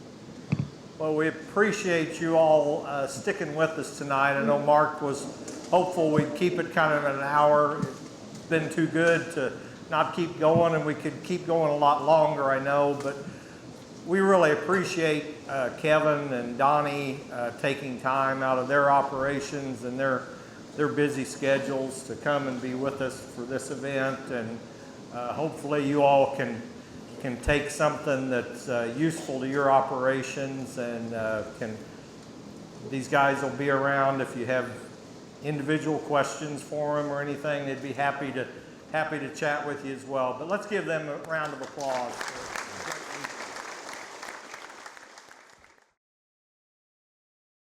Well, we appreciate you all sticking with us tonight. I know Mark was hopeful we'd keep it kind of an hour. It's been too good to not keep going, and we could keep going a lot longer, I know. But we really appreciate Kevin and Donnie taking time out of their operations and their busy schedules to come and be with us for this event. And hopefully you all can take something that's useful to your operations, and these guys will be around if you have individual questions for them or anything. They'd be happy to chat with you as well. But let's give them a round of applause.